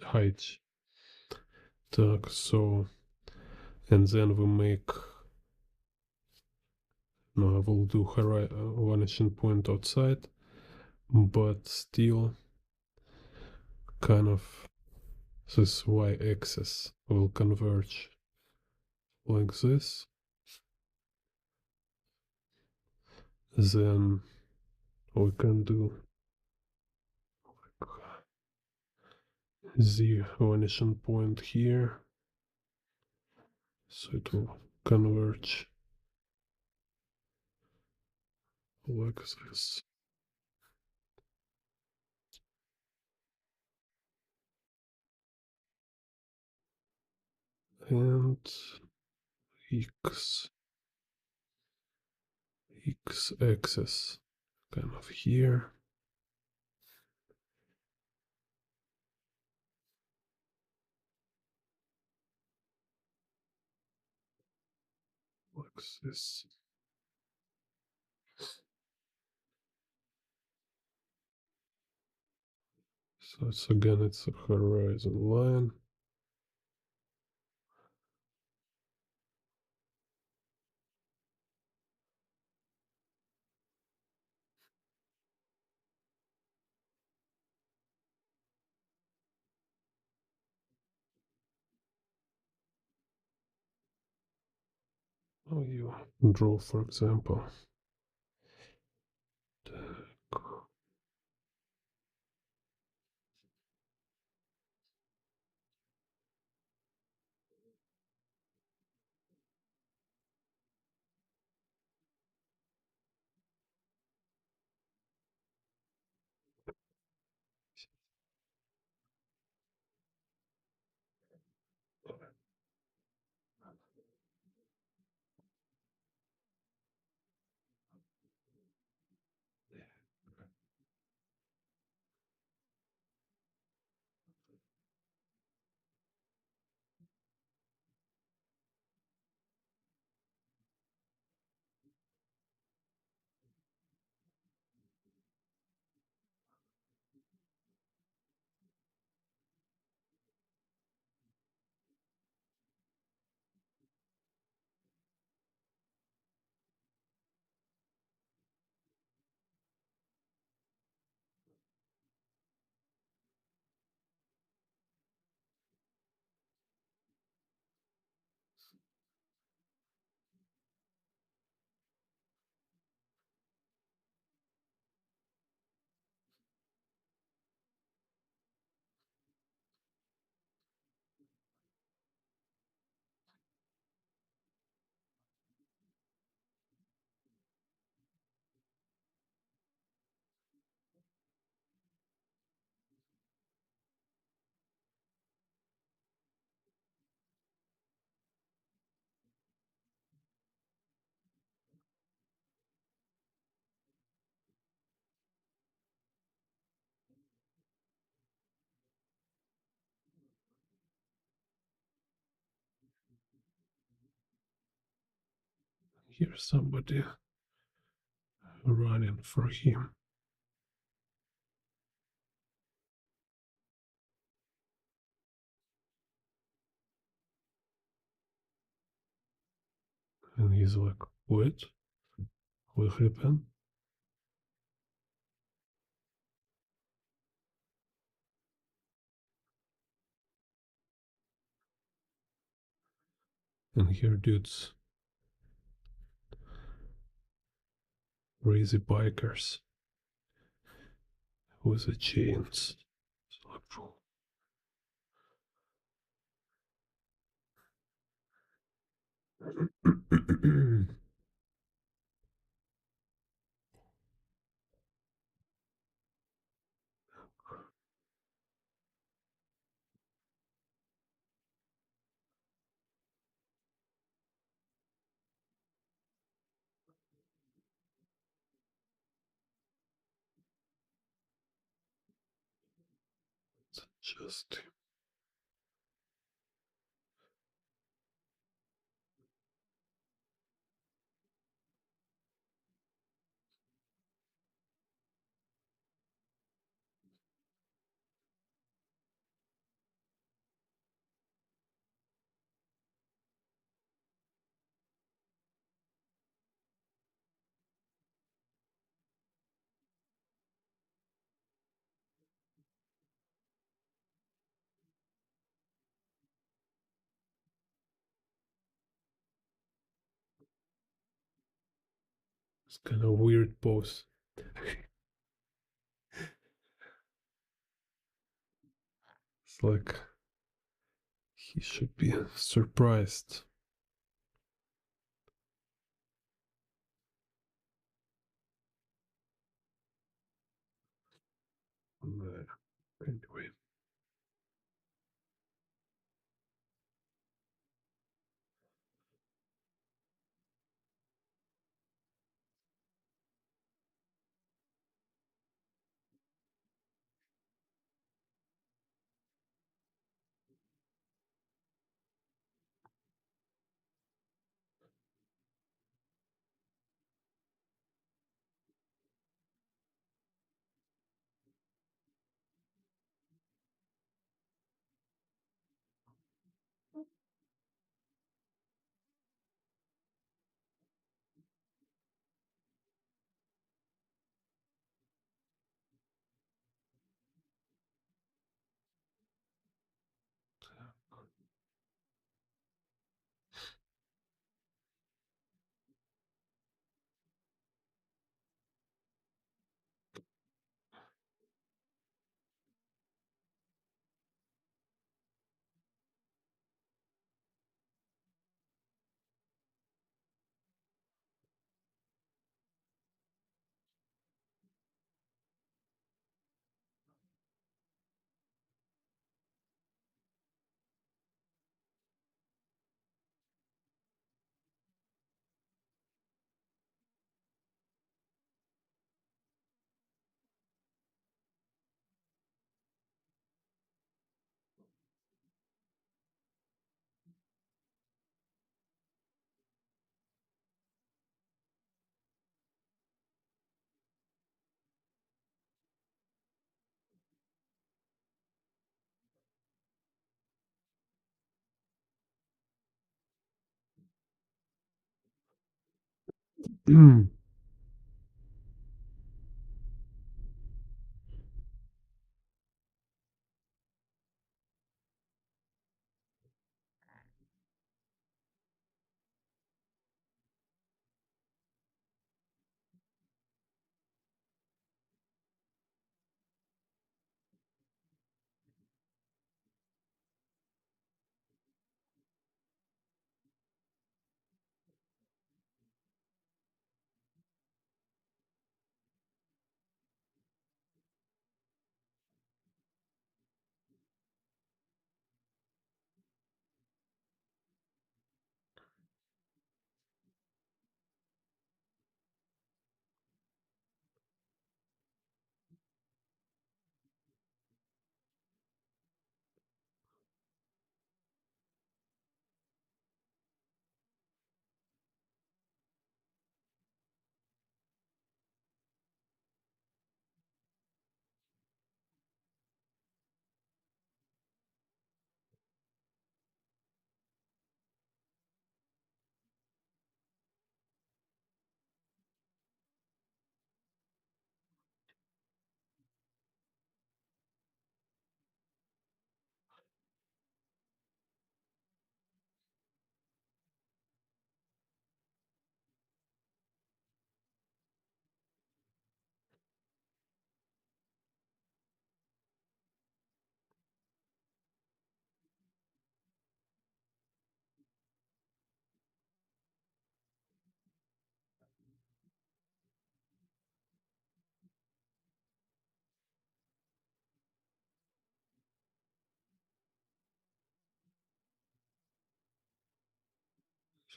height. Так, so and then we make no, I will do vanishing point outside, but still kind of this y-axis will converge like this. Then we can do the vanishing point here, so it will converge like this. And x-axis kind of here. Like this. So it's again, it's a horizon line. Oh, you draw, for example. hear somebody running for him. And he's like, what? What happened? And here dudes, crazy bikers with the chains. Just it's kind of weird pose. It's like he should be surprised. Anyway.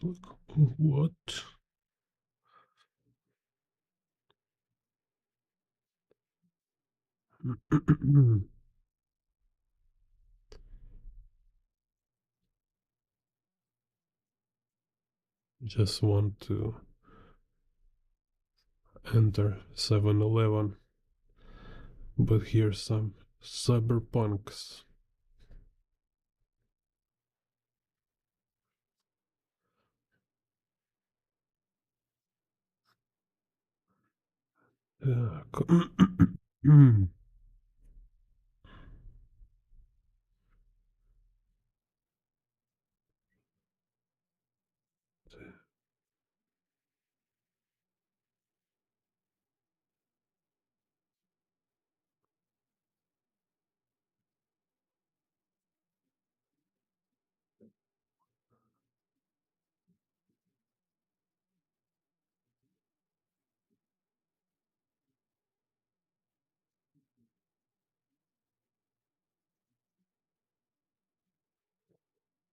Like, what? Just want to enter 7-Eleven, but here's some cyberpunks.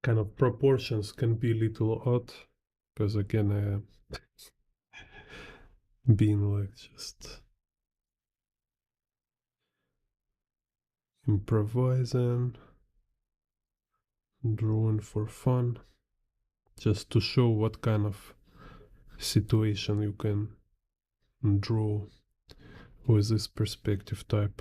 Kind of proportions can be a little odd, because again, being like just improvising, drawing for fun, just to show what kind of situation you can draw with this perspective type.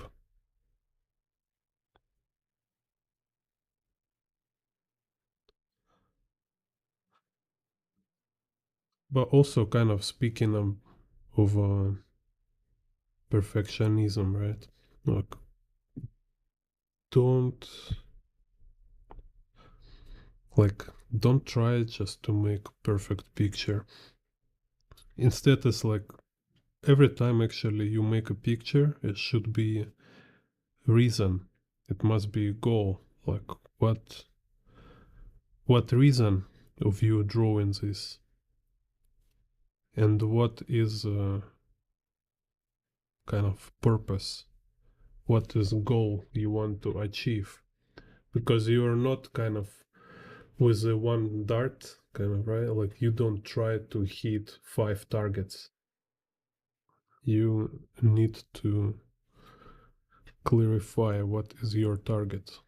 But also kind of speaking of perfectionism, right? Like, don't don't try just to make perfect picture. Instead, it's like every time actually you make a picture, it should be reason. It must be a goal. Like what reason of you drawing this, and what is kind of purpose, what is goal you want to achieve, because you are not kind of with the one dart, kind of, right? Like, you don't try to hit 5 targets. You need to clarify what is your target.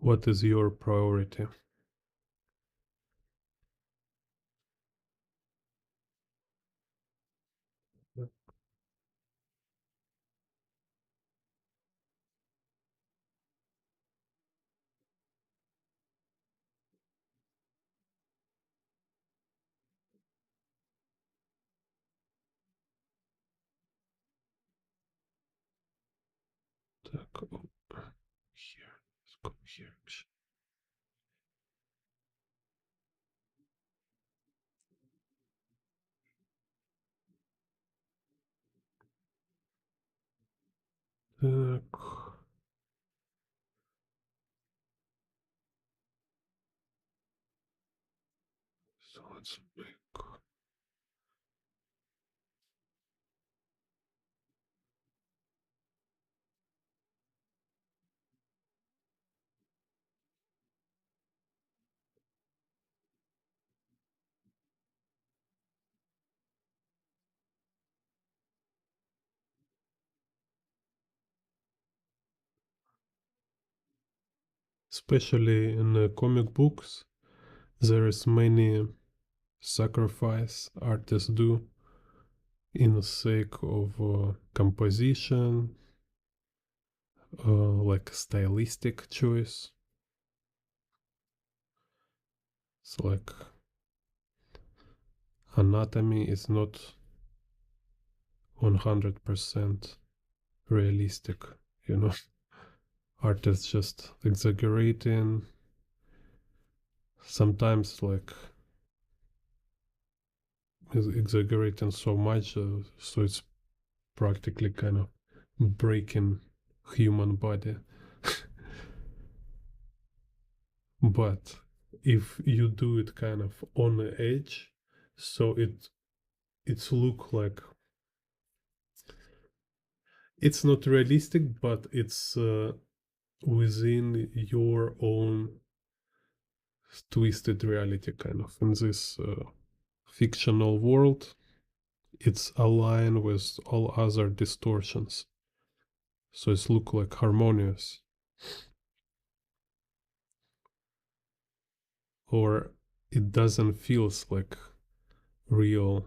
What is your priority? Так, here, let's go here. Так, so let's make. Especially in comic books, there is many sacrifice artists do in the sake of composition, like stylistic choice. It's like anatomy is not 100% realistic, you know. Art is just exaggerating, sometimes like exaggerating so much, so it's practically kind of breaking human body. But if you do it kind of on the edge, so it's look like it's not realistic, but it's within your own twisted reality, kind of in this fictional world. It's aligned with all other distortions, so it's look like harmonious, or it doesn't feels like real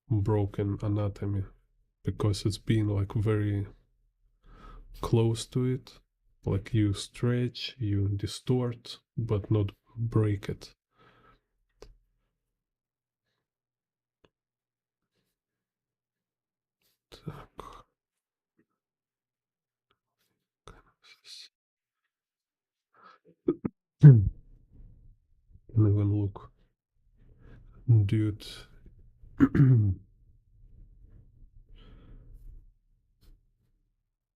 broken anatomy because it's been like very close to it. Like you stretch, you distort, but not break it. Так. Can even look, dude.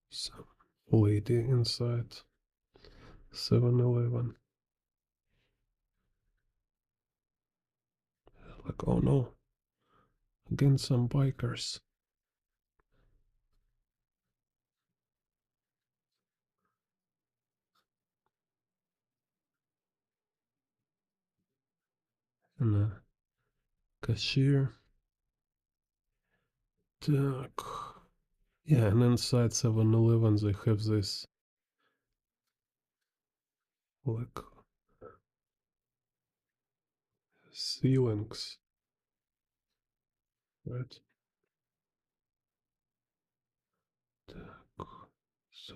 Some lady inside 7-Eleven. Like, oh no, again some bikers. And a cashier. Так. Yeah, and inside 7-Eleven they have this like ceilings, right? Так. So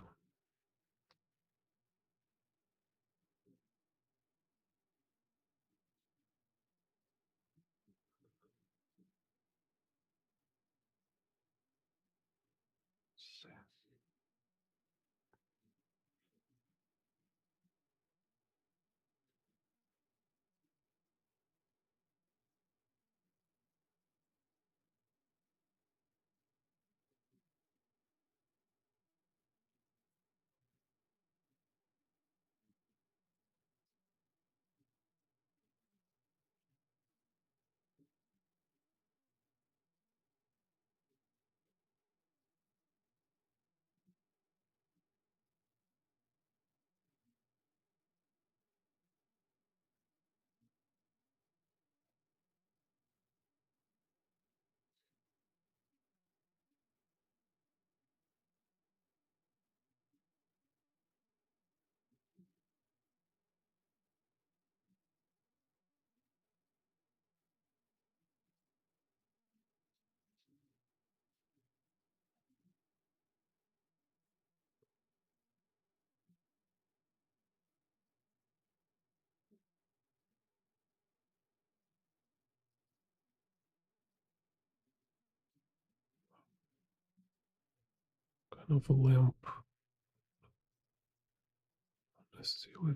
kind of a lamp. Let's see what.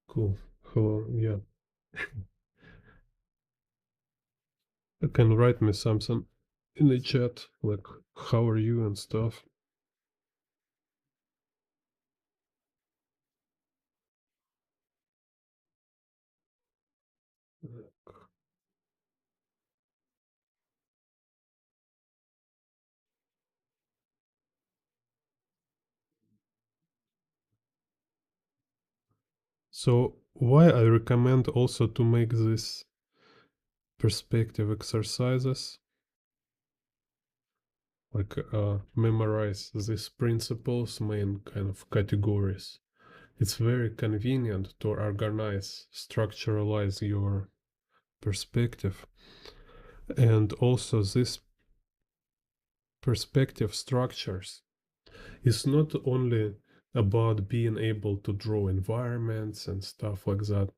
Cool. Hello. Yeah. You can write me something in the chat, like how are you and stuff. So why I recommend also to make this perspective exercises, like memorize these principles, main kind of categories. It's very convenient to organize, structuralize your perspective. And also this perspective structures is not only about being able to draw environments and stuff like that.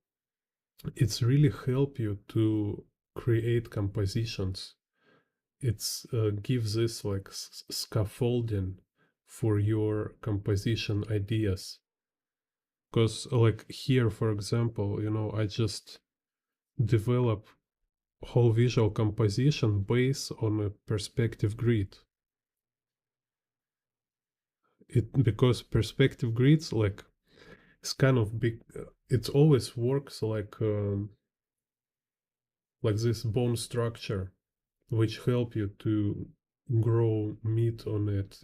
It's really help you to create compositions. It's gives this like scaffolding for your composition ideas. Because like here, for example, I just develop whole visual composition based on a perspective grid. Because perspective grids like it's kind of big. It always works like this bone structure, which help you to grow meat on it.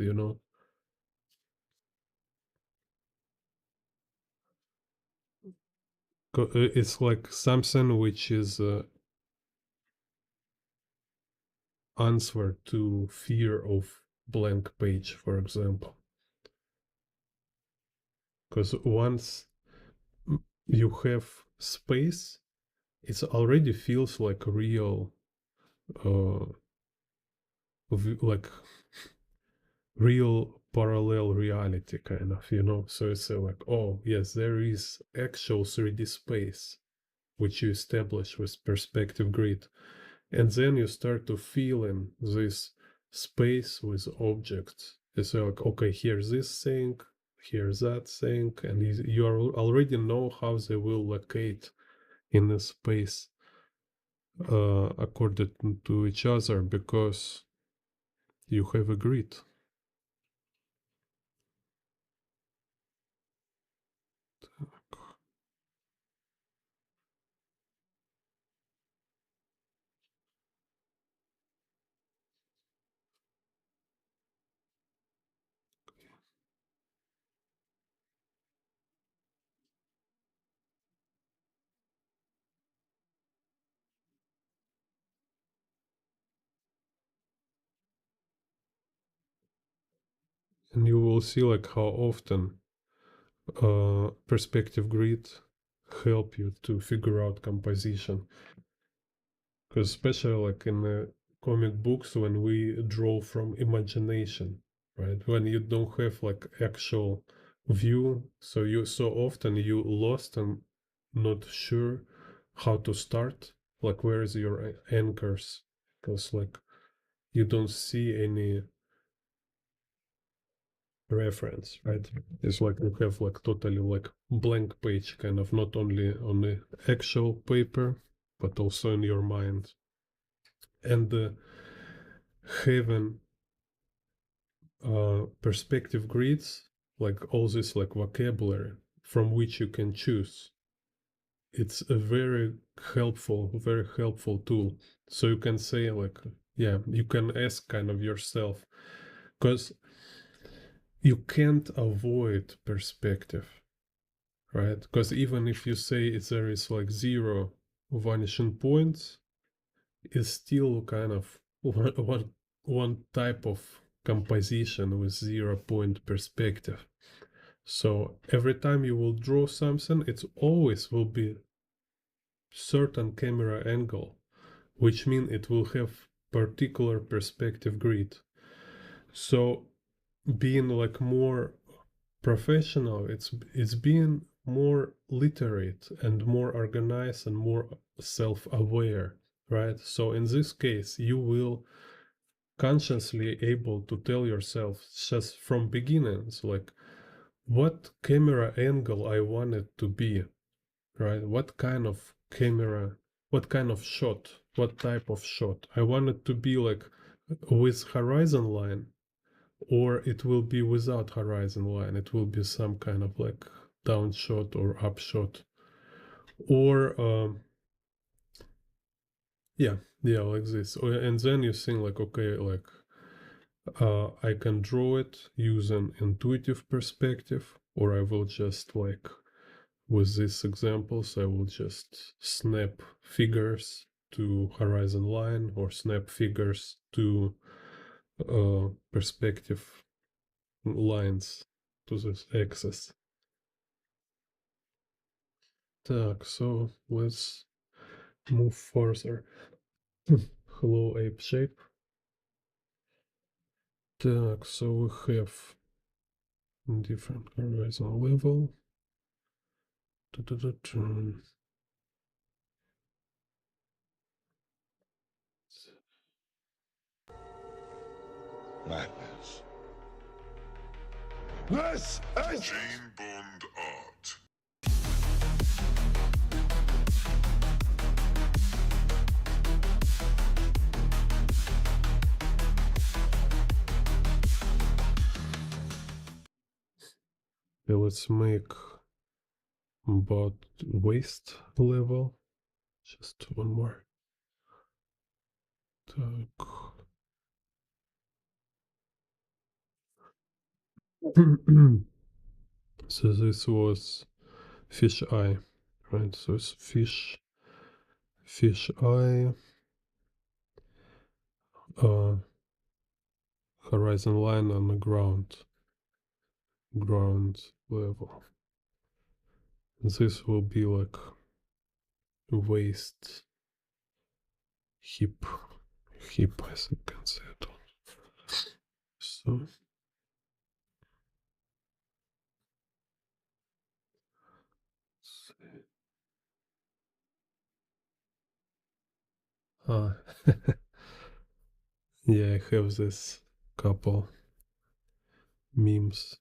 It's like something which is answer to fear of blank page, for example. Because once you have space, it already feels like real, uh, like real parallel reality, kind of. So it's like, oh, yes, there is actual 3D space, which you establish with perspective grid. And then you start to fill in this space with objects. It's like, okay, here's this thing, here's that thing, and you already know how they will locate in the space according to each other because you have a grid. And you will see like how often perspective grid help you to figure out composition. Because especially like in the comic books when we draw from imagination, right? When you don't have like actual view, so you so often you lost and not sure how to start, like where is your anchors, because like you don't see any reference, right? It's like you have like totally like blank page, kind of, not only on the actual paper but also in your mind. And having perspective grids, like all this like vocabulary from which you can choose, it's a very helpful tool. So you can say like, yeah, you can ask kind of yourself, because you can't avoid perspective, right? Because even if you say there is like 0 vanishing points, it's still kind of one type of composition with 0 point perspective. So every time you will draw something, it always will be certain camera angle, which means it will have particular perspective grid. So being like more professional, it's being more literate and more organized and more self-aware, right? So in this case, you will consciously able to tell yourself just from beginnings, like what camera angle I want it to be, right? What kind of camera, what kind of shot, what type of shot. I want it to be like with horizon line, or it will be without horizon line. It will be some kind of like down shot or up shot. Or, yeah, like this. And then you think like, okay, like I can draw it using intuitive perspective, or I will just like with these examples, I will just snap figures to horizon line or snap figures to perspective lines to this axis. Так, so let's move further. Hello ape shape. Так, so we have different horizon level. Madness. This is Jane Bond art. Okay, let's make about waist level. Just one more. Так. So this was Fisheye, right? So it's Fisheye, horizon line on the ground level. This will be like waist, hip, as you can say it. So yeah, I have this couple memes.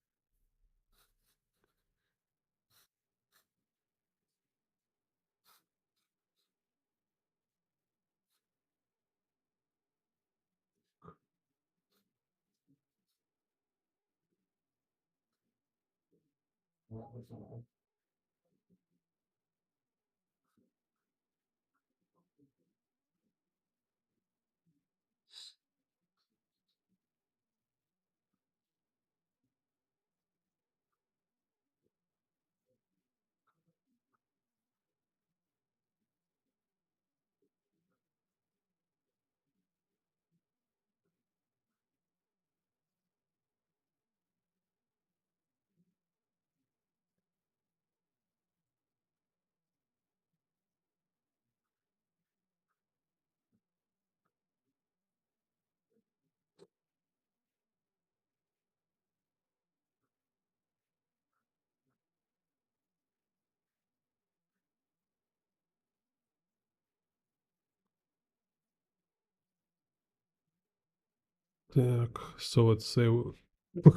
Так, so let's say we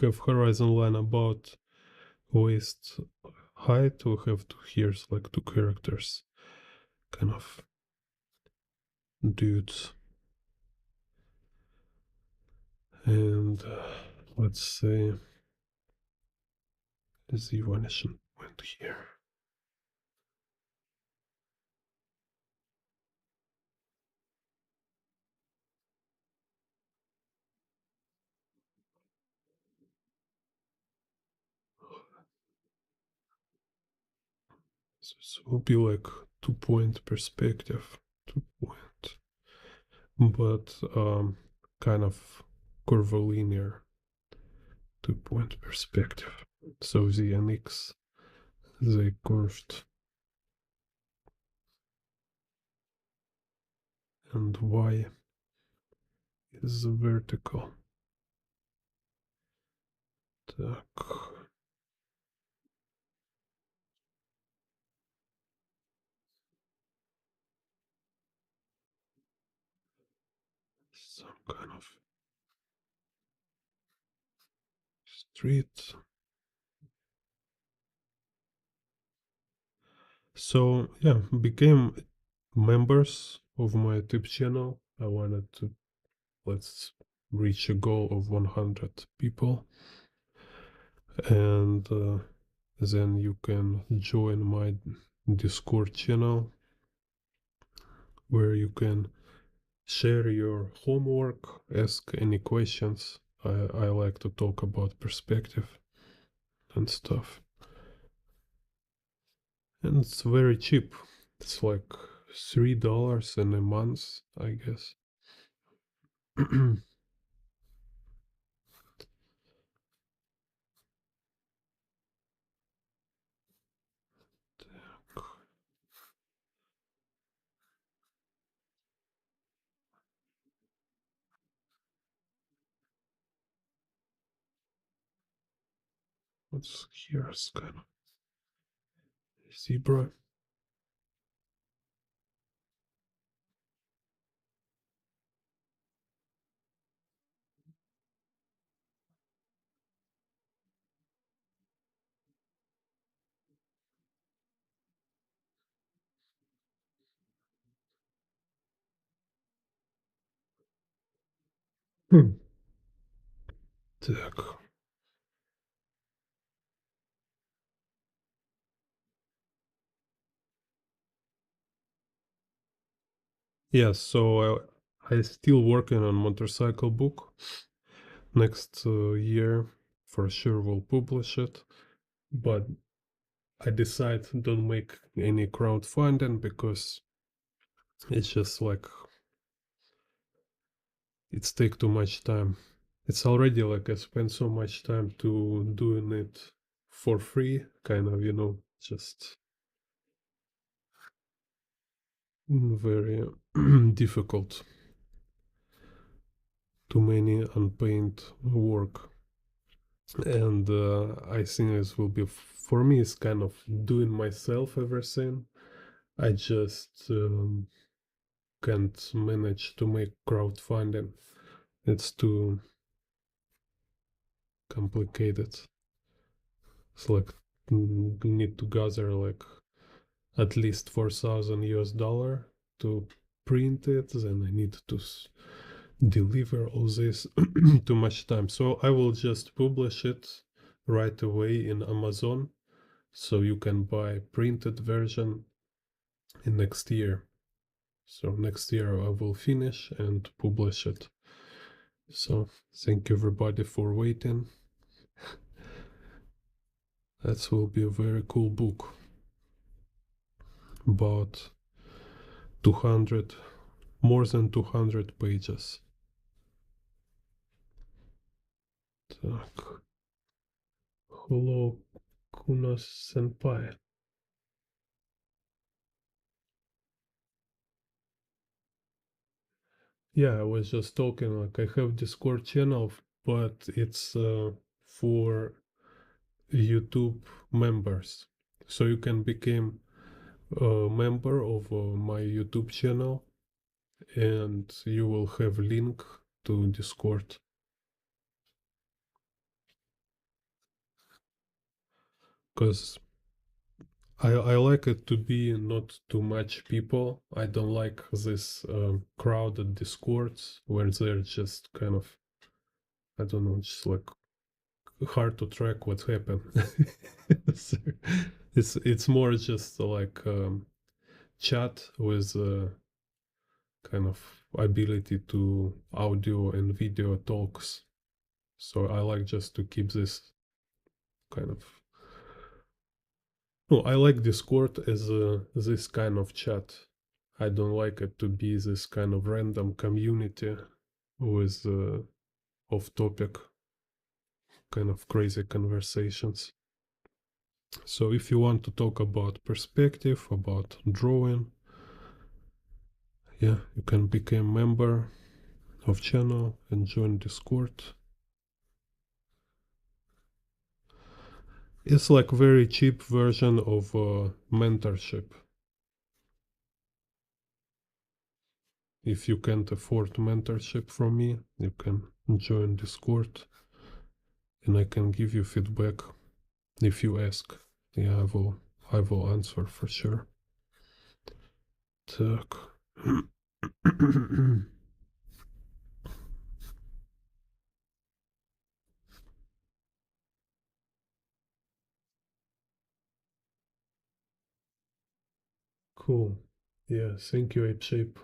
have horizon line about waist height. We have here's like two characters, kind of dudes, and let's say the vanishing went here. So this will be like 2-point perspective, 2-point, but kind of curvilinear 2-point perspective. So the NX, they curved, and Y is vertical. Так. Some kind of street. So yeah, became members of my YouTube channel. I wanted to let's reach a goal of 100 people, and then you can join my Discord channel where you can share your homework, ask any questions. I like to talk about perspective and stuff, and it's very cheap. It's like $3 in a month, I guess. What's here? It's kind of zebra. Hmm. Так. Yes, so I still working on motorcycle book. Next year, for sure, we'll publish it. But I decide don't make any crowdfunding because it's just like it's take too much time. It's already like I spent so much time to doing it for free, kind of, just very difficult. Too many unpaid work. And I think this will be, for me, it's kind of doing myself everything. I just can't manage to make crowdfunding. It's too complicated. It's like need to gather like at least 4,000 US dollar to print it. Then I need to deliver all this. Too much time. So I will just publish it right away in Amazon. So you can buy printed version in next year. So next year I will finish and publish it. So thank you everybody for waiting. That will be a very cool book. About 200, more than 200 pages. Так. Hello, Kunos Senpai. Yeah, I was just talking like I have Discord channel, but it's for YouTube members. So you can become a member of my YouTube channel and you will have link to Discord. Because I like it to be not too much people. I don't like this crowded Discords where they're just kind of, I don't know, just like hard to track what happened. So it's more just like chat with kind of ability to audio and video talks. So I like just to keep this kind of. No, I like Discord as this kind of chat. I don't like it to be this kind of random community with off-topic kind of crazy conversations. So if you want to talk about perspective, about drawing, yeah, you can become member of channel and join Discord. It's like very cheap version of mentorship. If you can't afford mentorship from me, you can join Discord and I can give you feedback if you ask. Yeah, I will answer for sure. Так. Cool. Yeah, thank you, ApeShape.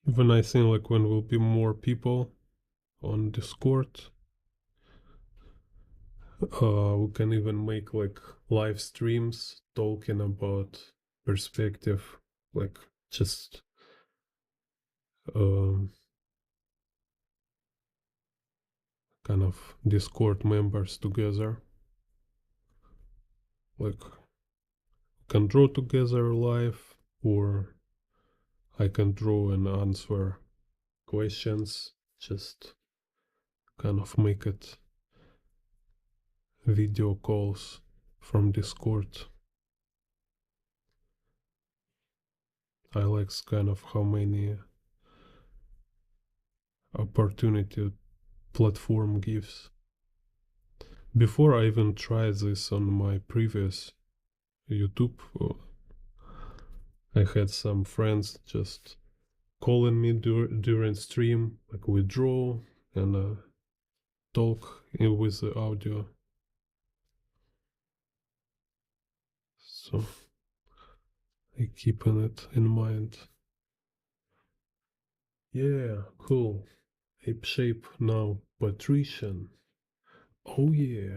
Even I think like when will be more people on Discord, we can even make like live streams talking about perspective, like just um, kind of Discord members together, like can draw together live, or I can draw and answer questions, just kind of make it video calls from Discord. I like kind of how many opportunity platform gives. Before I even tried this on my previous YouTube, I had some friends just calling me during stream, like we draw and talk with the audio. So I keeping it in mind. Yeah, cool. Ape shape now, patrician. Oh yeah,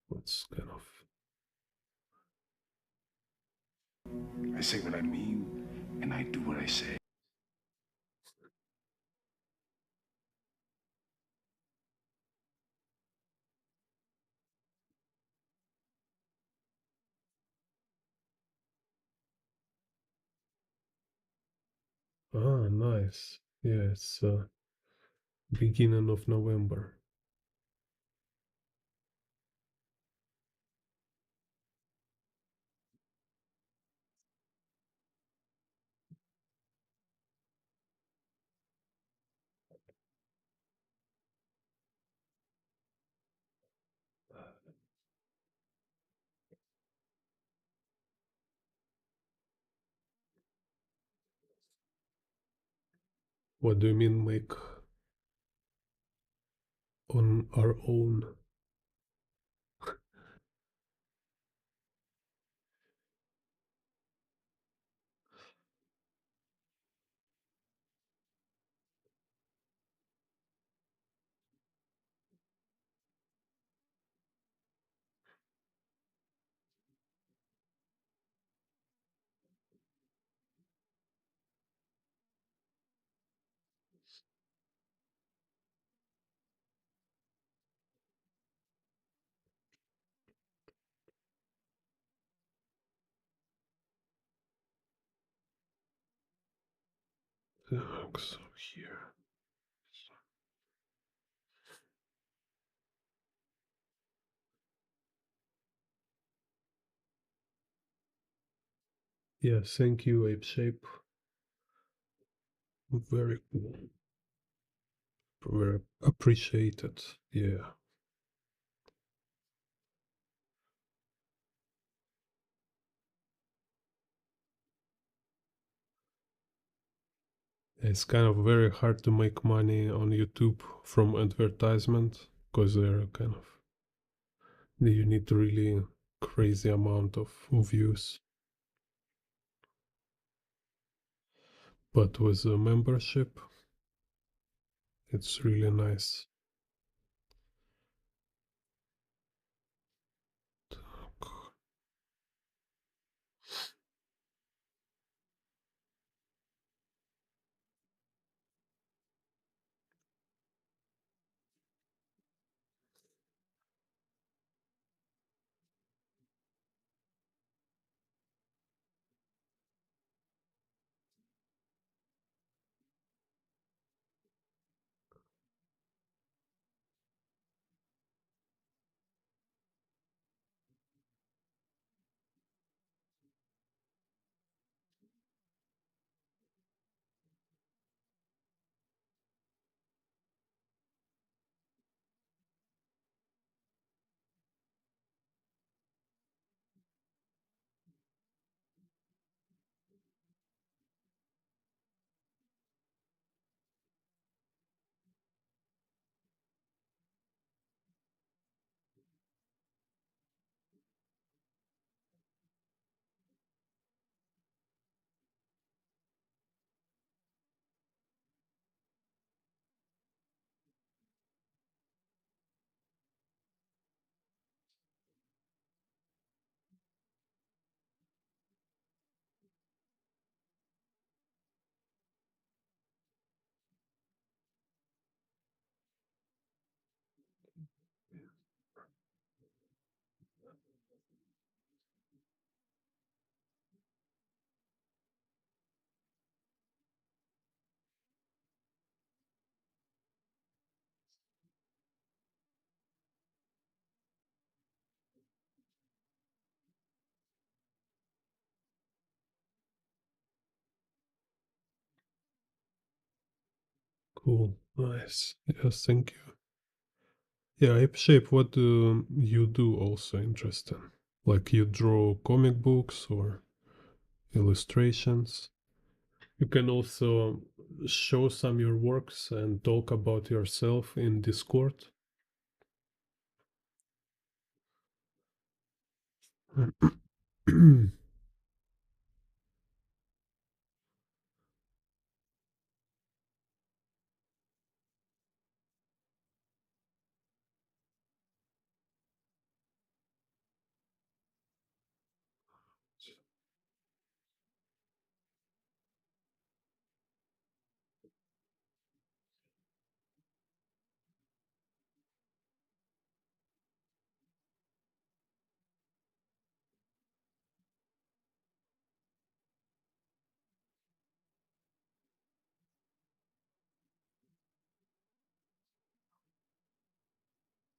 that's kind of I say what I mean, and I do what I say. nice. Yeah, it's beginning of November. What do you mean make on our own? So here. Yeah, thank you, Ape Shape. Very cool. Very appreciated. Yeah. It's kind of very hard to make money on YouTube from advertisement because they're kind of you need really crazy amount of views. But with a membership, it's really nice. Cool. Nice. Yes, thank you. Yeah, Ape Shape, what do you do also interesting? Like you draw comic books or illustrations? You can also show some your works and talk about yourself in Discord.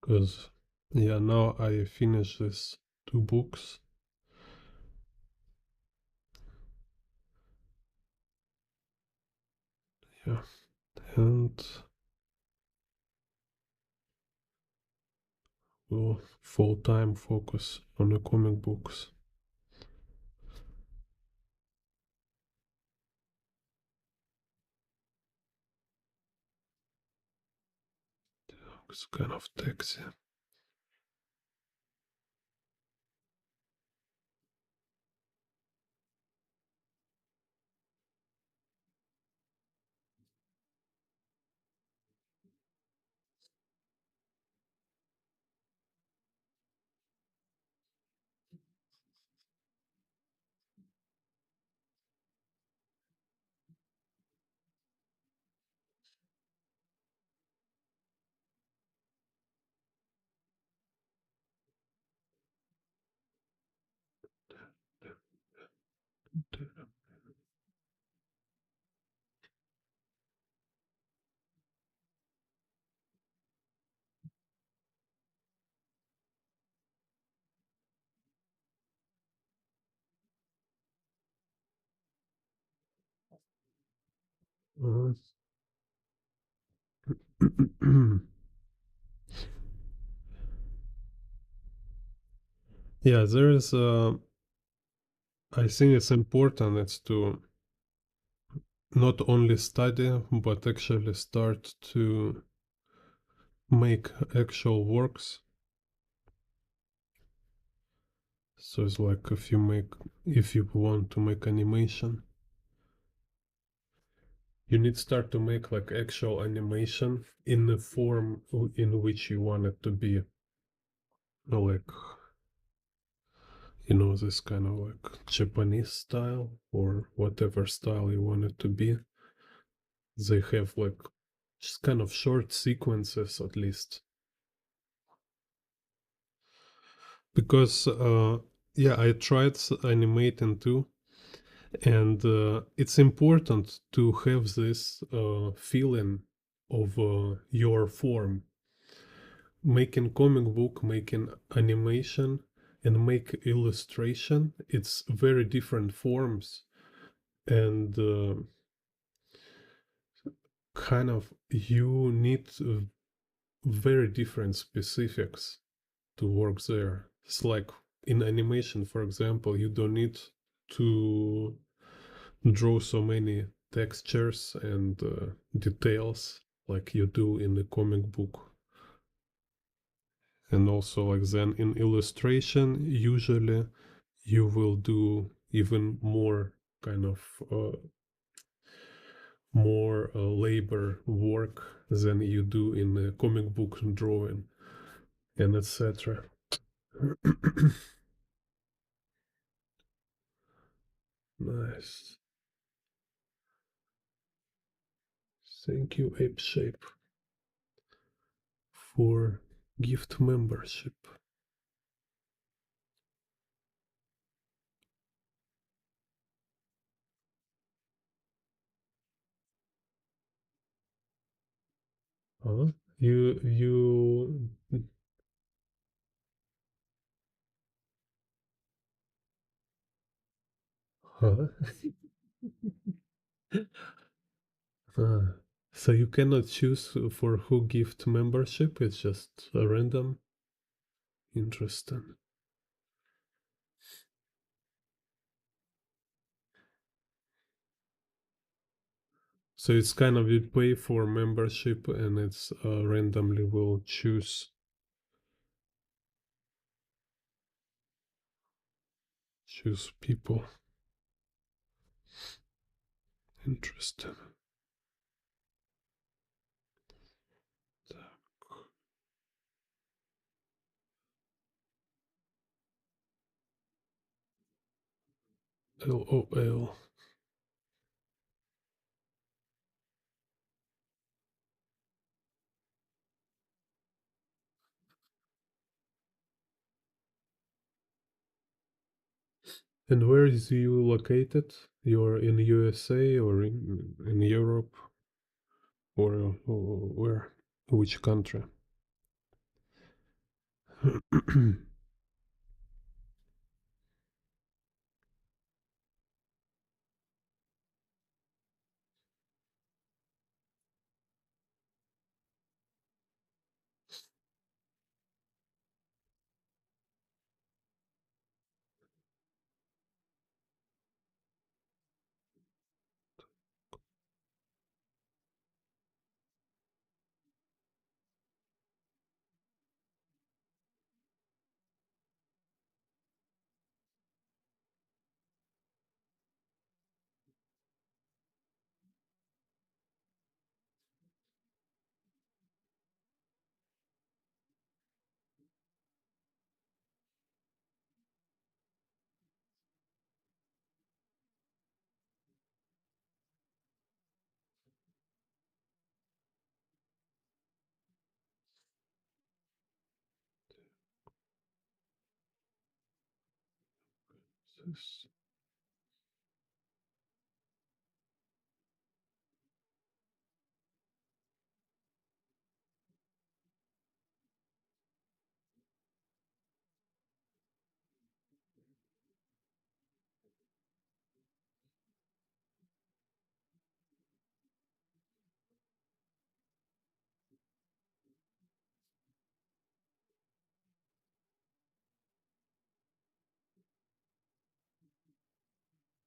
Because, yeah, now I finish this 2 books. Yeah, and will full-time focus on the comic books. It's kind of taxi. Uh, yeah, there is. I think it's important. It's to not only study, but actually start to make actual works. So it's like if you want to make animation, you need to start to make like actual animation in the form in which you want it to be. Like, this kind of like Japanese style or whatever style you want it to be. They have like just kind of short sequences at least. Because, yeah, I tried animating too. And it's important to have this feeling of your form. Making comic book, making animation, and make illustration, it's very different forms. And kind of you need very different specifics to work there. It's like in animation, for example, you don't need to draw so many textures and details like you do in the comic book. And also, like then in illustration, usually you will do even more kind of more labor work than you do in the comic book drawing and etc. Nice. Thank you, Ape Shape, for gift membership. Huh? You huh? Huh. So you cannot choose for who gift membership. It's just a random. Interesting. So it's kind of you pay for membership and it's randomly will choose people. Interesting. LOL. And where is you located? You're in USA or in Europe or where? Which country?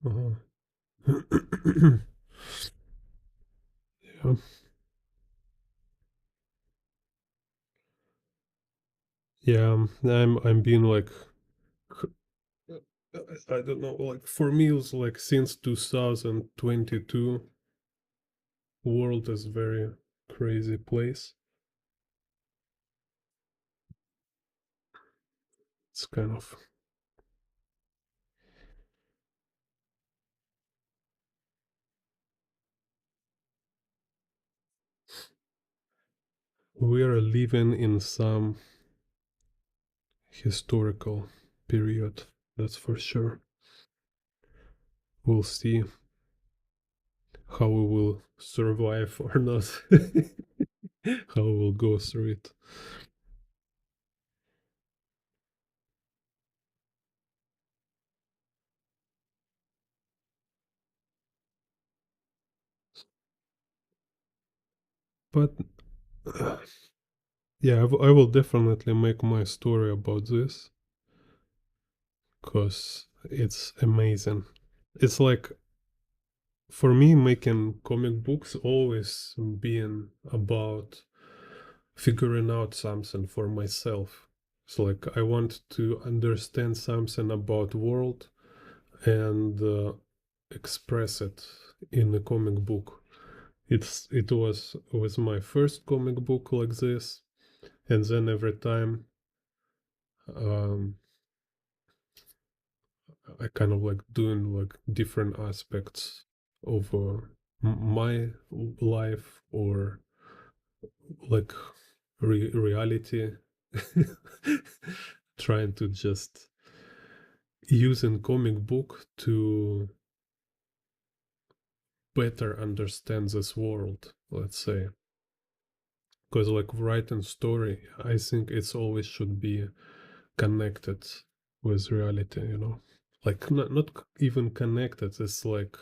Uh-huh. Yeah. Yeah, I'm being like I don't know, like for me it's like since 2022 world is very crazy place. It's kind of we are living in some historical period, that's for sure. We'll see how we will survive or not. How we will go through it. But yeah, I will definitely make my story about this because it's amazing. It's like for me, making comic books always been about figuring out something for myself. It's like I want to understand something about world and express it in a comic book. It was with my first comic book like this, and then every time um, I kind of like doing like different aspects of my life or like reality, trying to just using comic book to better understand this world, let's say. Because like writing story, I think it's always should be connected with reality, you know, like not even connected. It's like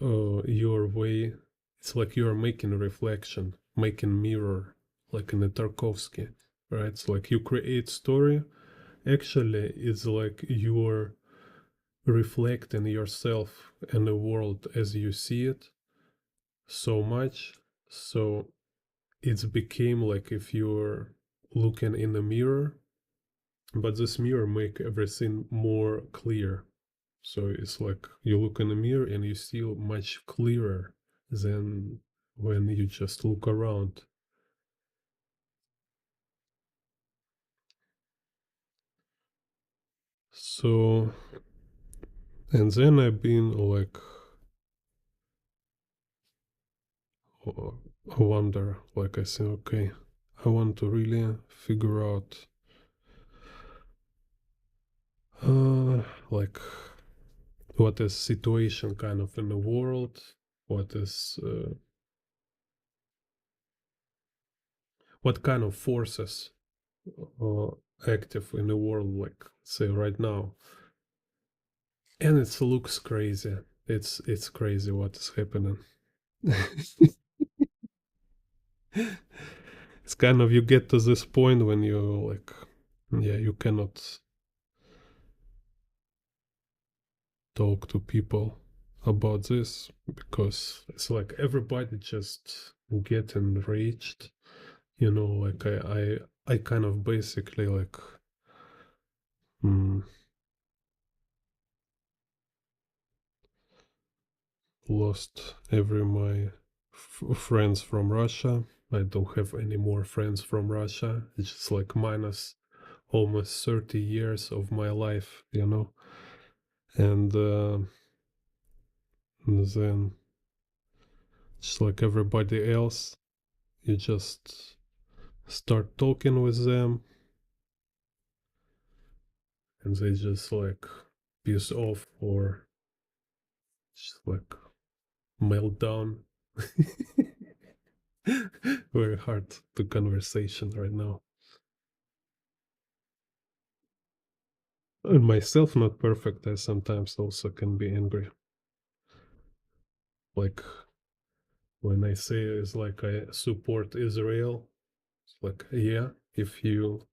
your way. it's like you're making a reflection, making mirror, like in the Tarkovsky, right? It's like you create story. Actually, it's like you're reflecting yourself and the world as you see it so much. So it's became like if you're looking in a mirror, but this mirror make everything more clear. So it's like you look in the mirror and you see much clearer than when you just look around. So, and then I've been like, I wonder, like I say, okay, I want to really figure out, like, what is situation kind of in the world, what is, what kind of forces are active in the world, like, say, right now. And it looks crazy. It's crazy what is happening. It's kind of you get to this point when you like, yeah, you cannot talk to people about this because it's like everybody just get enraged, you know, like I kind of basically like mm, lost every my friends from Russia. I don't have any more friends from Russia. It's just like minus almost 30 years of my life, you know. And then just like everybody else, you just start talking with them and they just like piss off or just like meltdown. Very hard to conversation right now. And myself not perfect. I sometimes also can be angry. Like when I say it's like I support Israel, it's like yeah, if you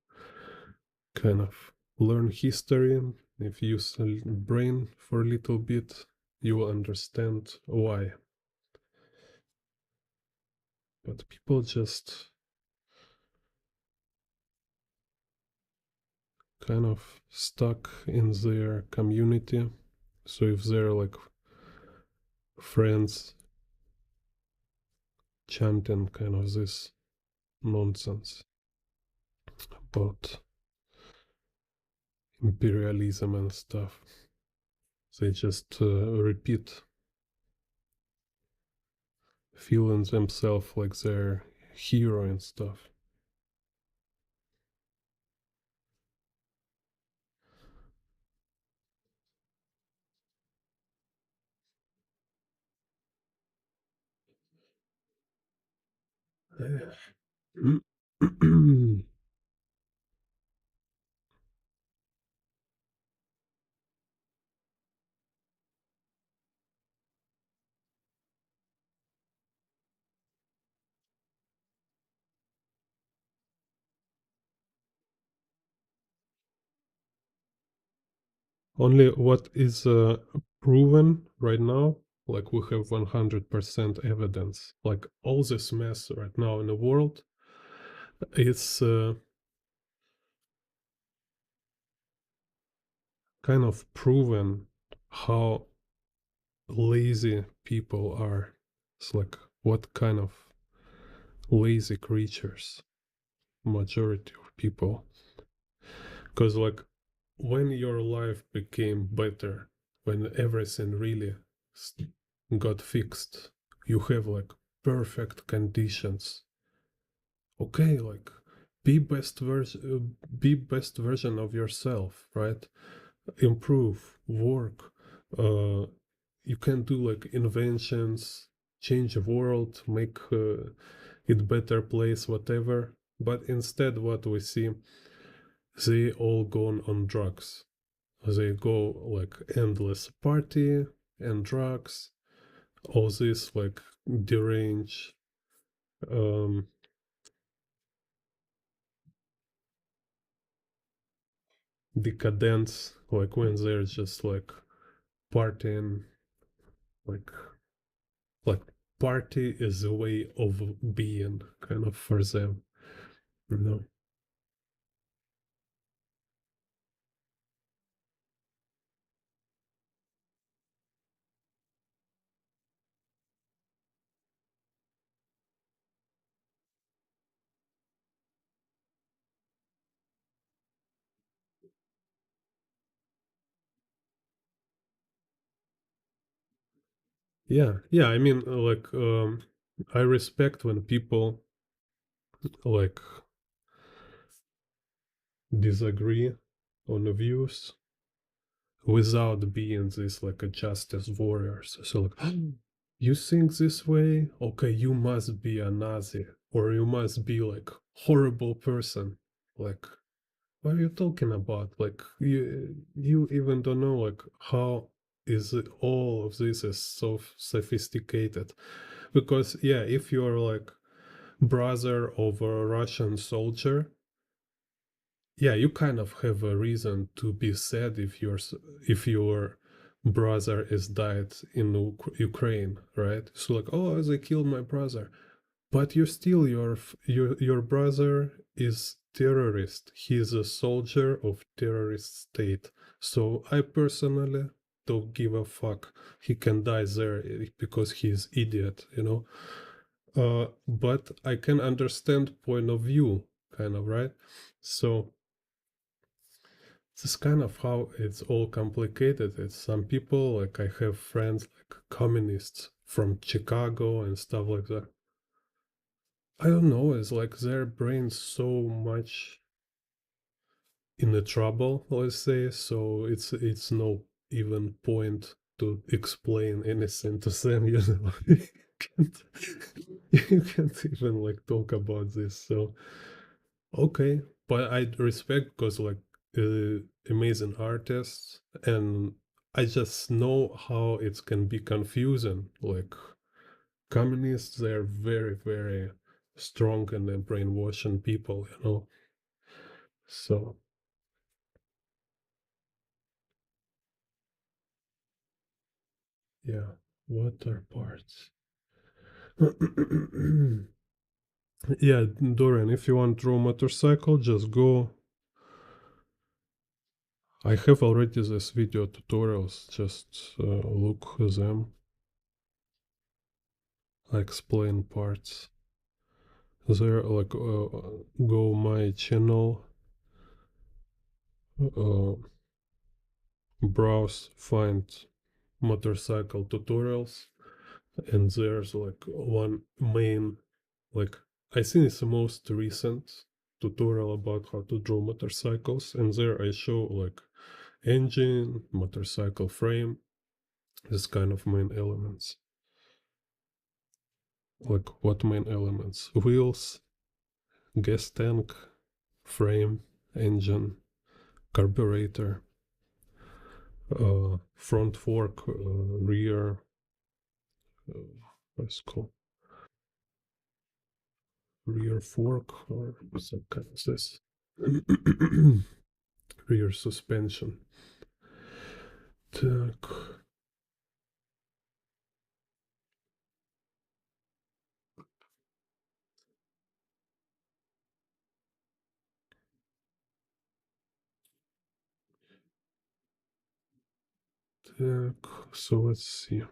kind of learn history, if you use a brain for a little bit, you will understand why. But people just kind of stuck in their community. So if they're like friends chanting kind of this nonsense about imperialism and stuff, they just repeat, feeling themselves like they're hero and stuff. Only what is proven right now, like we have 100% evidence. Like all this mess right now in the world, it's kind of proven how lazy people are. It's like what kind of lazy creatures majority of people. Because like when your life became better, when everything really got fixed, you have like perfect conditions. Okay, like be best version of yourself, right? Improve, work. You can do like inventions, change the world, make it better place, whatever. But instead, what we see, they all gone on drugs. They go like endless party and drugs, all this like derange decadence, like when they're just like partying, like like party is a way of being kind of for them, you know. Yeah, I mean, like I respect when people like disagree on the views without being this like a justice warriors. So like, you think this way? Okay, you must be a Nazi or you must be like horrible person. Like, what are you talking about? Like, you even don't know like how is it, all of this is so sophisticated. Because yeah, if you're like brother of a Russian soldier, yeah, you kind of have a reason to be sad if your brother is died in Ukraine, right? So like, oh, they killed my brother, but you still your brother is terrorist. He's a soldier of terrorist state. So I personally don't give a fuck. He can die there because he's idiot, you know. But I can understand point of view, kind of, right? So this is kind of how it's all complicated. It's some people, like I have friends like communists from Chicago and stuff like that. I don't know, it's like their brain's so much in the trouble, let's say, so it's no even point to explain anything to them, you know. can't, you can't even like talk about this. So okay, but I respect because like amazing artists, and I just know how it can be confusing. Like communists, they're very very strong and they're brainwashing people, you know. So yeah, water parts. Yeah, Dorian, if you want to draw motorcycle, just go. I have already this video tutorials. Just look them. I explain parts. There, like, go my channel, uh, browse, find motorcycle tutorials, and there's like one main, like, I think it's the most recent tutorial about how to draw motorcycles, and there I show like engine, motorcycle frame, this kind of main elements. Like what main elements? Wheels, gas tank, frame, engine, carburetor, front fork, rear, what's it called? Rear fork, or some kind of this. Rear suspension. Так, так, so let's see.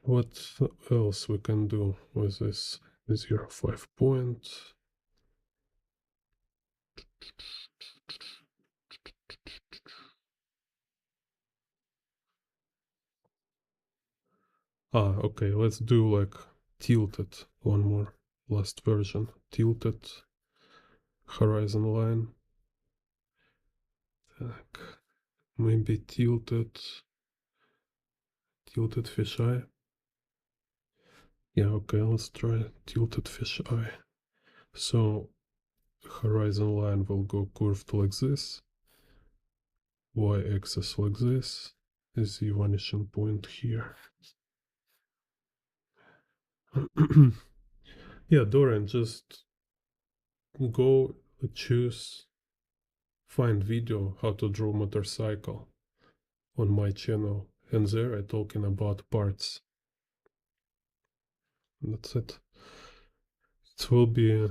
What else we can do with this 0.5 point? Ah, okay, let's do like tilted, one more, last version. Tilted horizon line. Так, maybe tilted fisheye. Yeah, okay, let's try tilted fisheye. So horizon line will go curved like this, y-axis like this, is the vanishing point here. Yeah, Dorian, just go choose, find video how to draw motorcycle on my channel, and there I talking about parts. That's it. It will be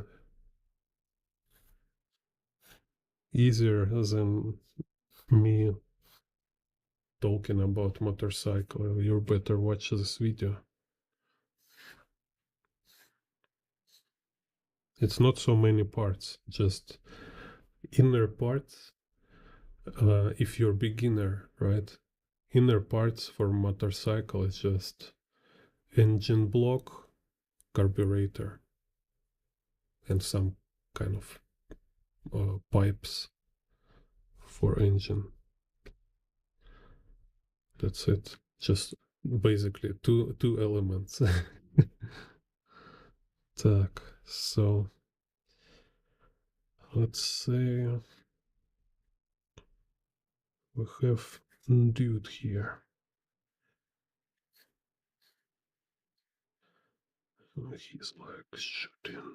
easier than me talking about motorcycle. You better watch this video. It's not so many parts, just inner parts. If you're beginner, right? Inner parts for motorcycle is just engine block, carburetor, and some kind of pipes for engine. That's it. Just basically two elements. Так, so let's say we have dude here. He's like shooting.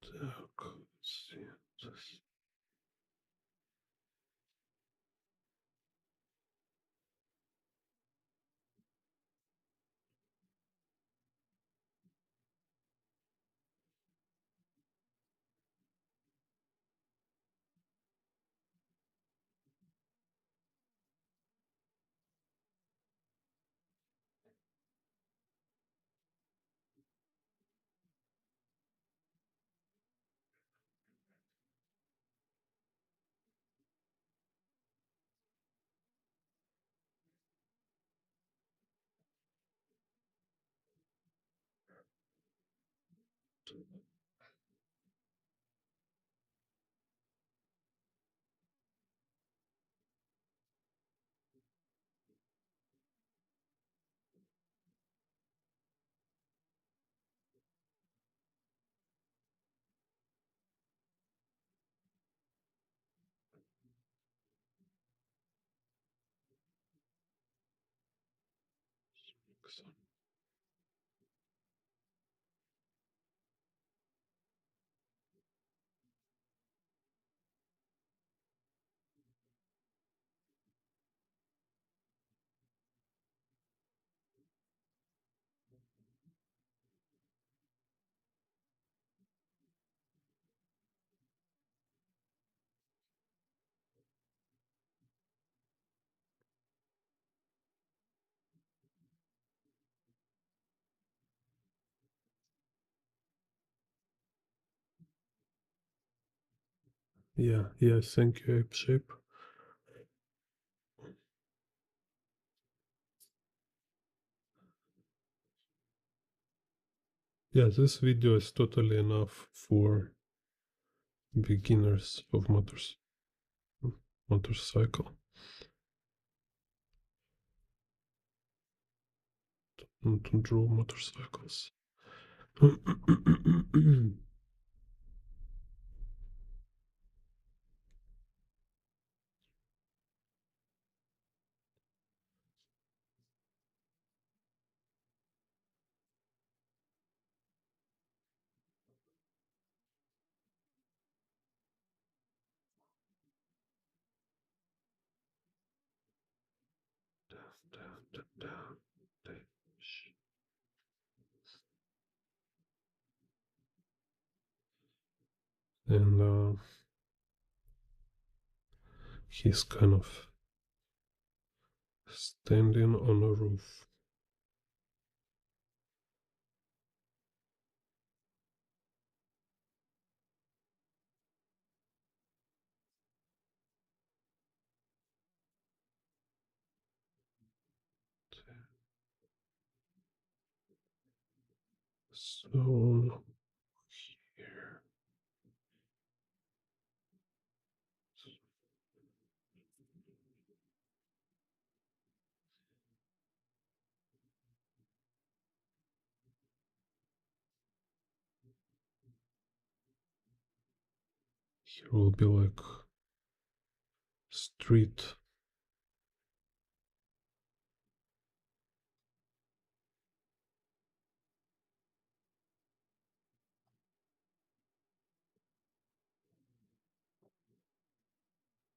Так, let's see. Yeah, thank you, Ape Shape. Yeah, this video is totally enough for beginners of motorcycle. To draw motorcycles. And he's kind of standing on a roof. So here, here will be like street.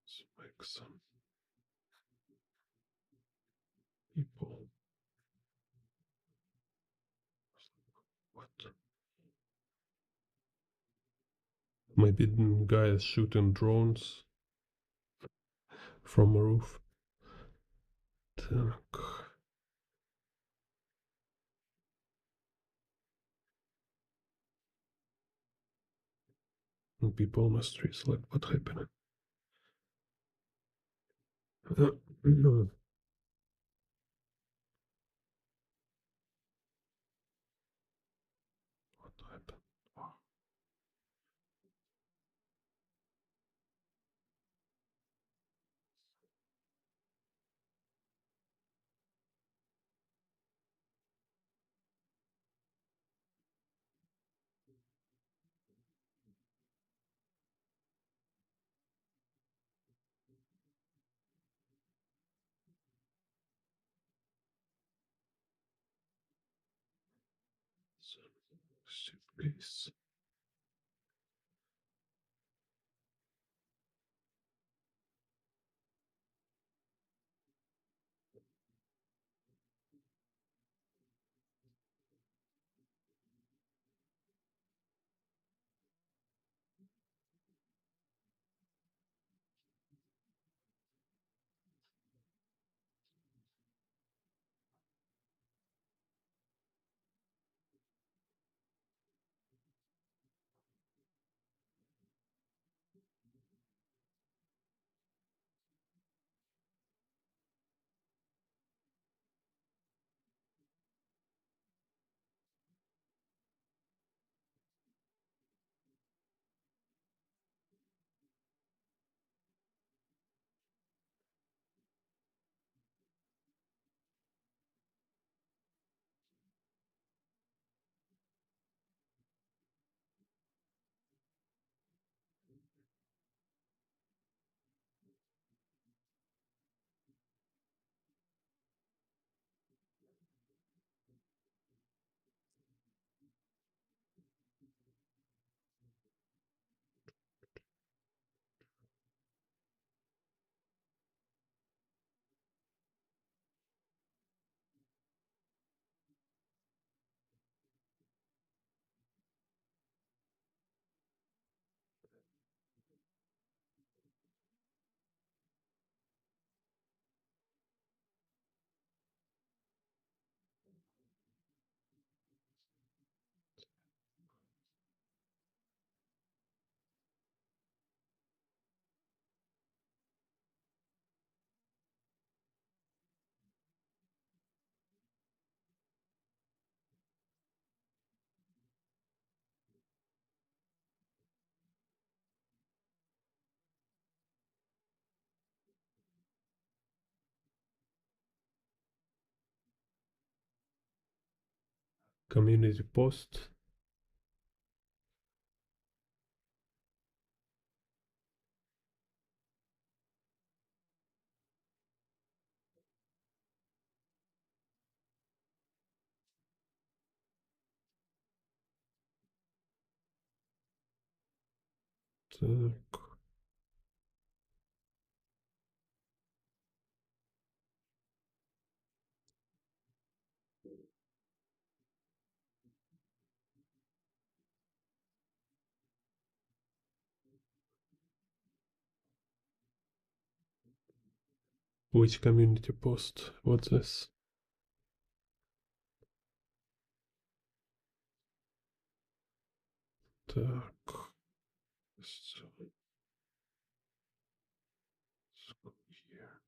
Let's make some people. What? Maybe guys shooting drones from a roof. Так. And people on the streets like, what happened? What happened? Suitcase. community post. Так. Which community post? What's this? Так. So, let's go here.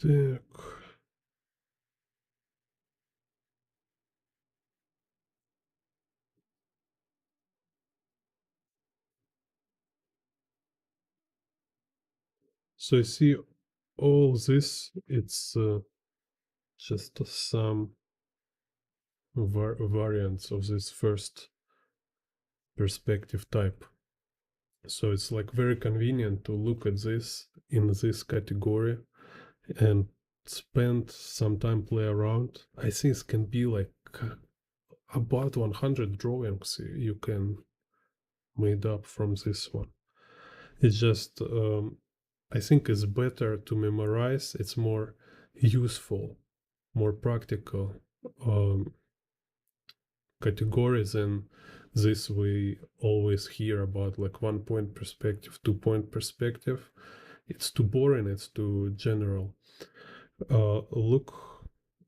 Так. So you see all this, it's just some variants of this first perspective type. So it's like very convenient to look at this in this category and spend some time play around. I think it can be like about 100 drawings you can made up from this one. It's just I think it's better to memorize. It's more useful, more practical categories than this we always hear about, like 1 point perspective, 2 point perspective. It's too boring, it's too general. Look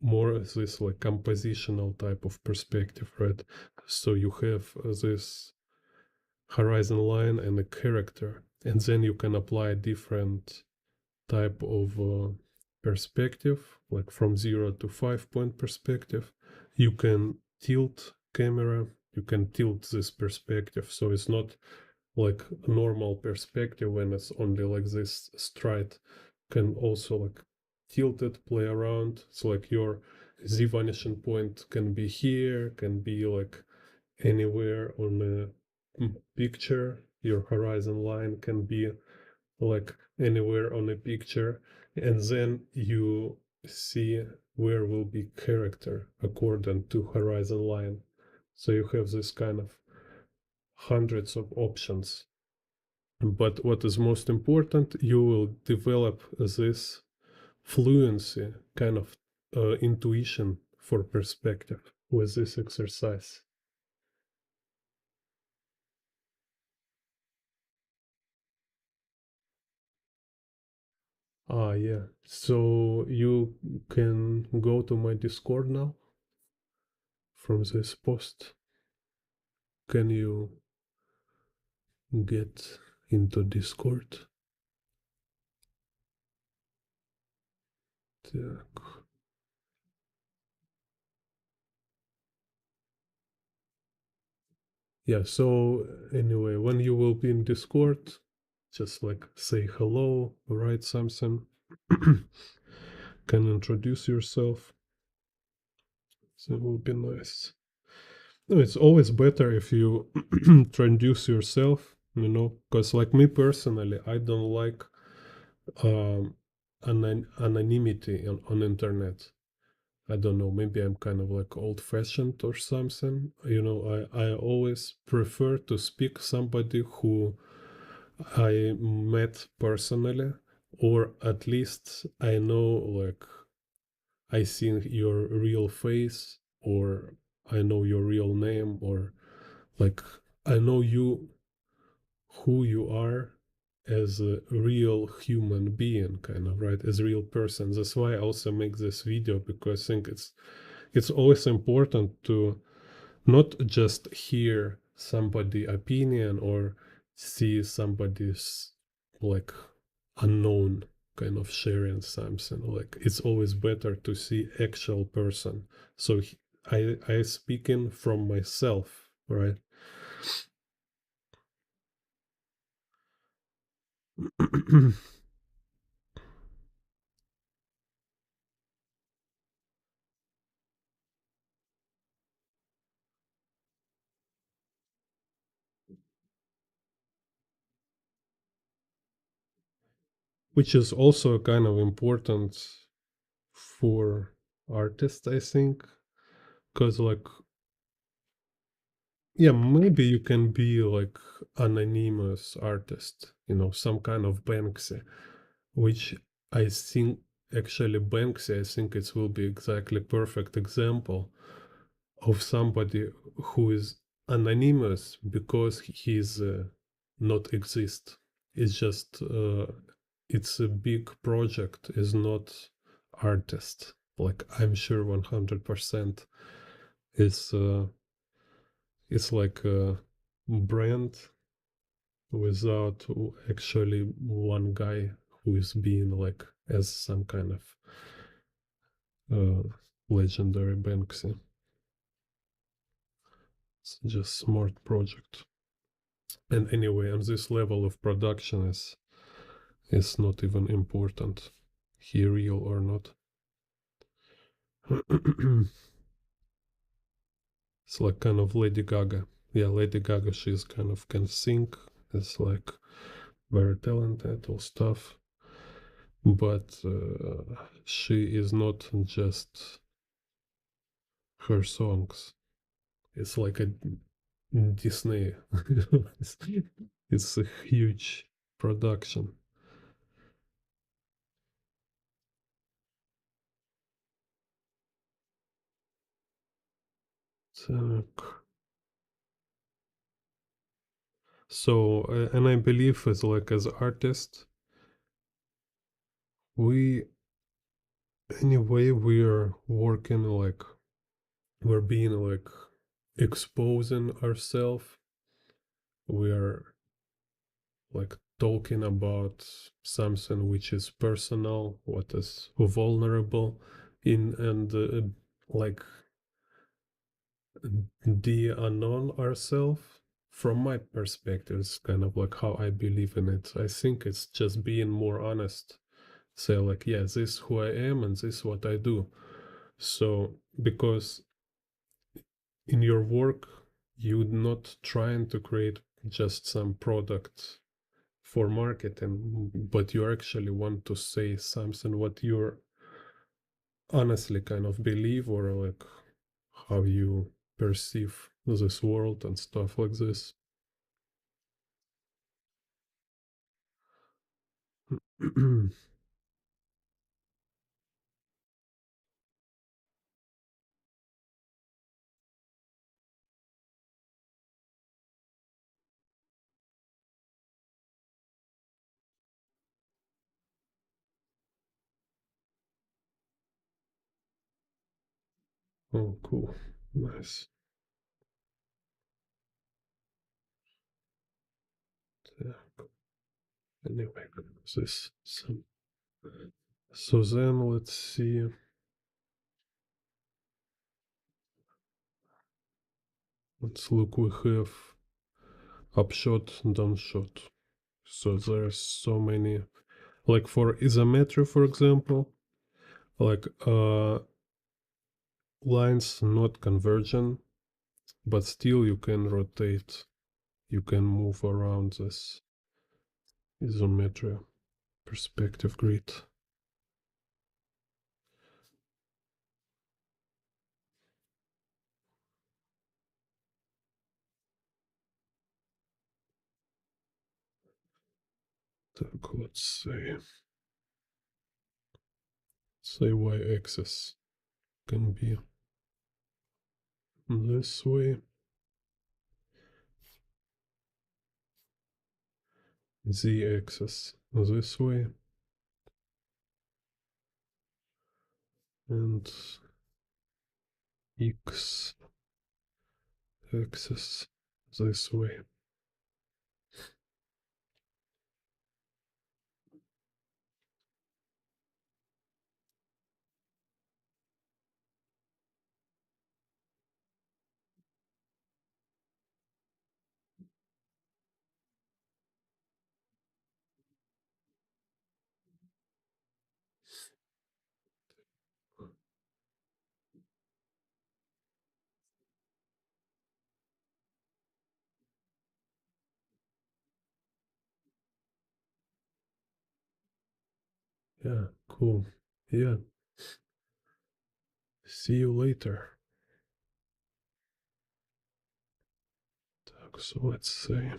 more at this like compositional type of perspective, right? So you have this horizon line and a character, and then you can apply a different type of perspective, like from 0 to 5 point perspective. You can tilt camera, you can tilt this perspective, so it's not like a normal perspective when it's only like this straight. Can also like tilt it, play around. So like your z vanishing point can be here, can be like anywhere on a picture. Your horizon line can be like anywhere on a picture, and then you see where will be character according to horizon line. So you have this kind of hundreds of options. But what is most important, you will develop this fluency, kind of intuition for perspective with this exercise. Ah, yeah. So you can go to my Discord now from this post. Can you get into Discord? Так. Yeah, so anyway, when you will be in Discord, just like say hello, write something, can introduce yourself. So it will be nice. No, it's always better if you introduce yourself, because like me personally, I don't like um, anonymity on internet. I don't know, maybe I'm kind of like old fashioned or something. I always prefer to speak somebody who I met personally, or at least I know, like, I see your real face, or I know your real name, or like I know you, who you are as a real human being, kind of, right, as a real person. That's why I also make this video, because I think it's always important to not just hear somebody opinion or see somebody's like unknown kind of sharing something. Like, it's always better to see actual person. So I speaking from myself, right? Which is also kind of important for artists, I think, because like, yeah, maybe you can be like anonymous artist, some kind of Banksy, which I think actually Banksy, I think it will be exactly perfect example of somebody who is anonymous because he's not exist. It's just it's a big project, is not artist. Like, I'm sure 100% is it's like a brand without actually one guy who is being like as some kind of legendary Banksy. It's just smart project. And anyway, on this level of production is not even important, he real or not. It's like kind of Lady Gaga. Yeah, Lady Gaga, she's kind of can sing. It's like very talented or stuff. But she is not just her songs. It's like a Disney. it's, it's a huge production. So, and I believe as like as artists, we anyway we're working like we're being like exposing ourselves. We're like talking about something which is personal, what is vulnerable in, and like the unknown ourselves. From my perspective, it's kind of like how I believe in it. I think it's just being more honest. Say like, yeah, this is who I am and this is what I do. So because in your work, you're not trying to create just some product for marketing, but you actually want to say something what you're honestly kind of believe, or like how you perceive this world and stuff like this. Oh, cool. Nice. Anyway, this some. So then let's see. Let's look. We have upshot, downshot. So there's so many. Like for isometry, for example, like lines not convergent, but still you can rotate. You can move around this isometry perspective grid. Так, let's say y-axis can be this way, z-axis this way, and x-axis this way. Yeah, cool. Yeah. See you later. Так, so let's say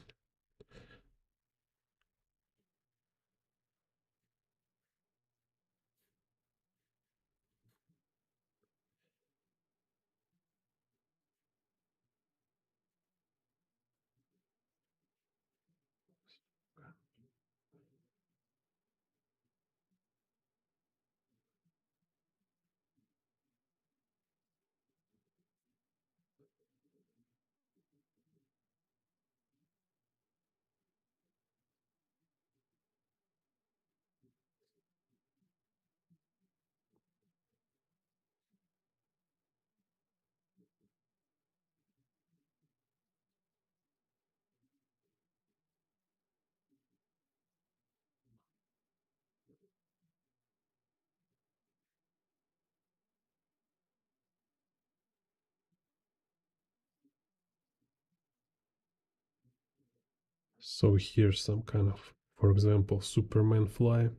so here's some kind of, for example, Superman fly,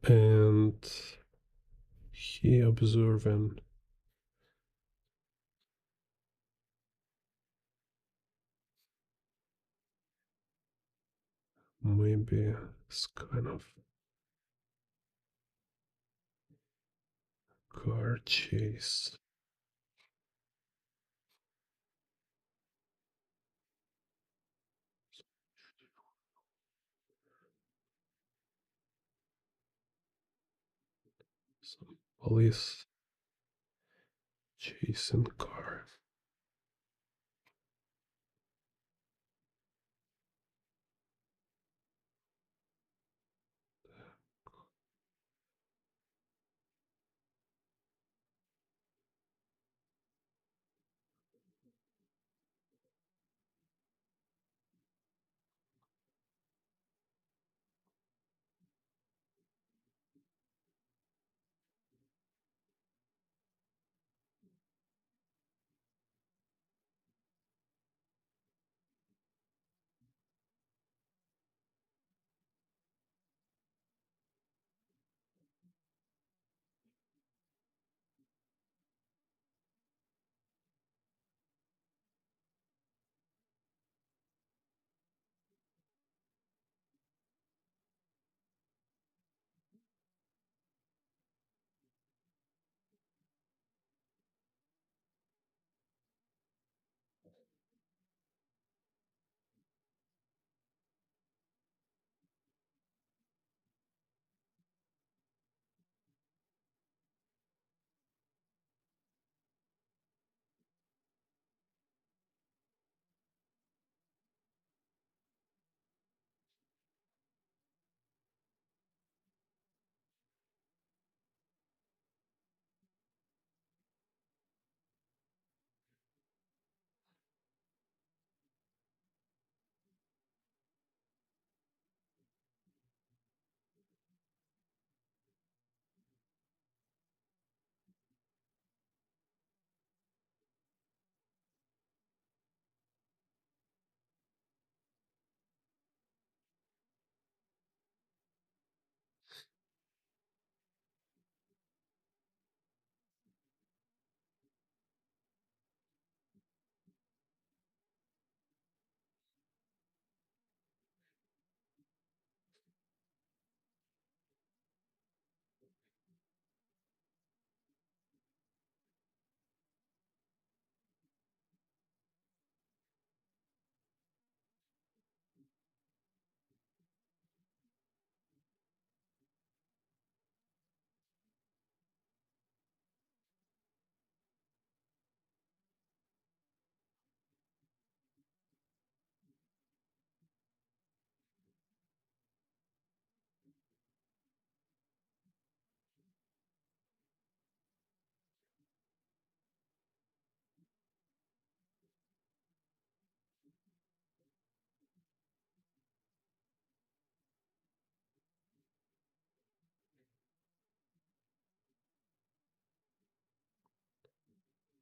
and he observing maybe this kind of car chase. Some police chasing car.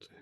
See.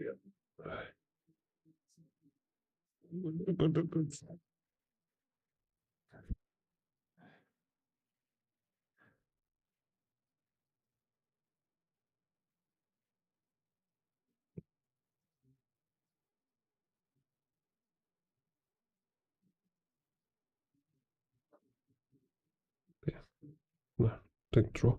Yeah. No, take draw.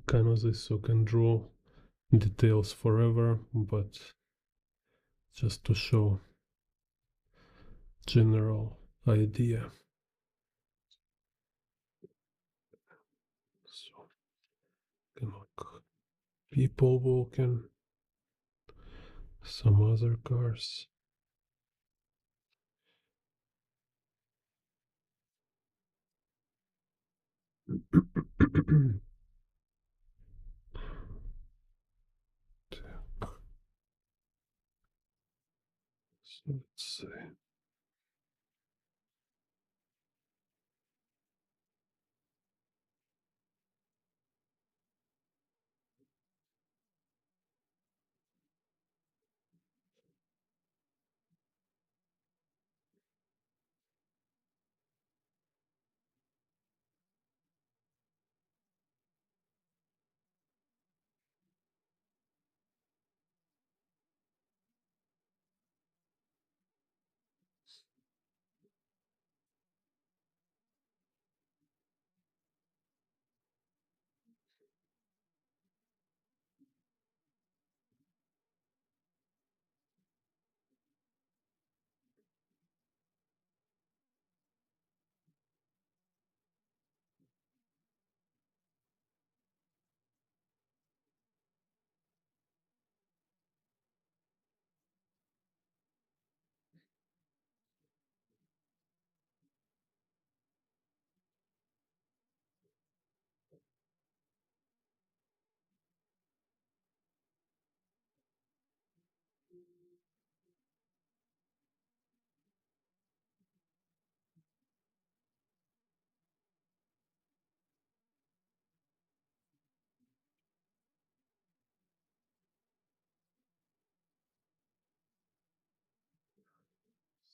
kind of this, so can draw details forever, but just to show general idea. So can like people walking, some other cars. So let's see.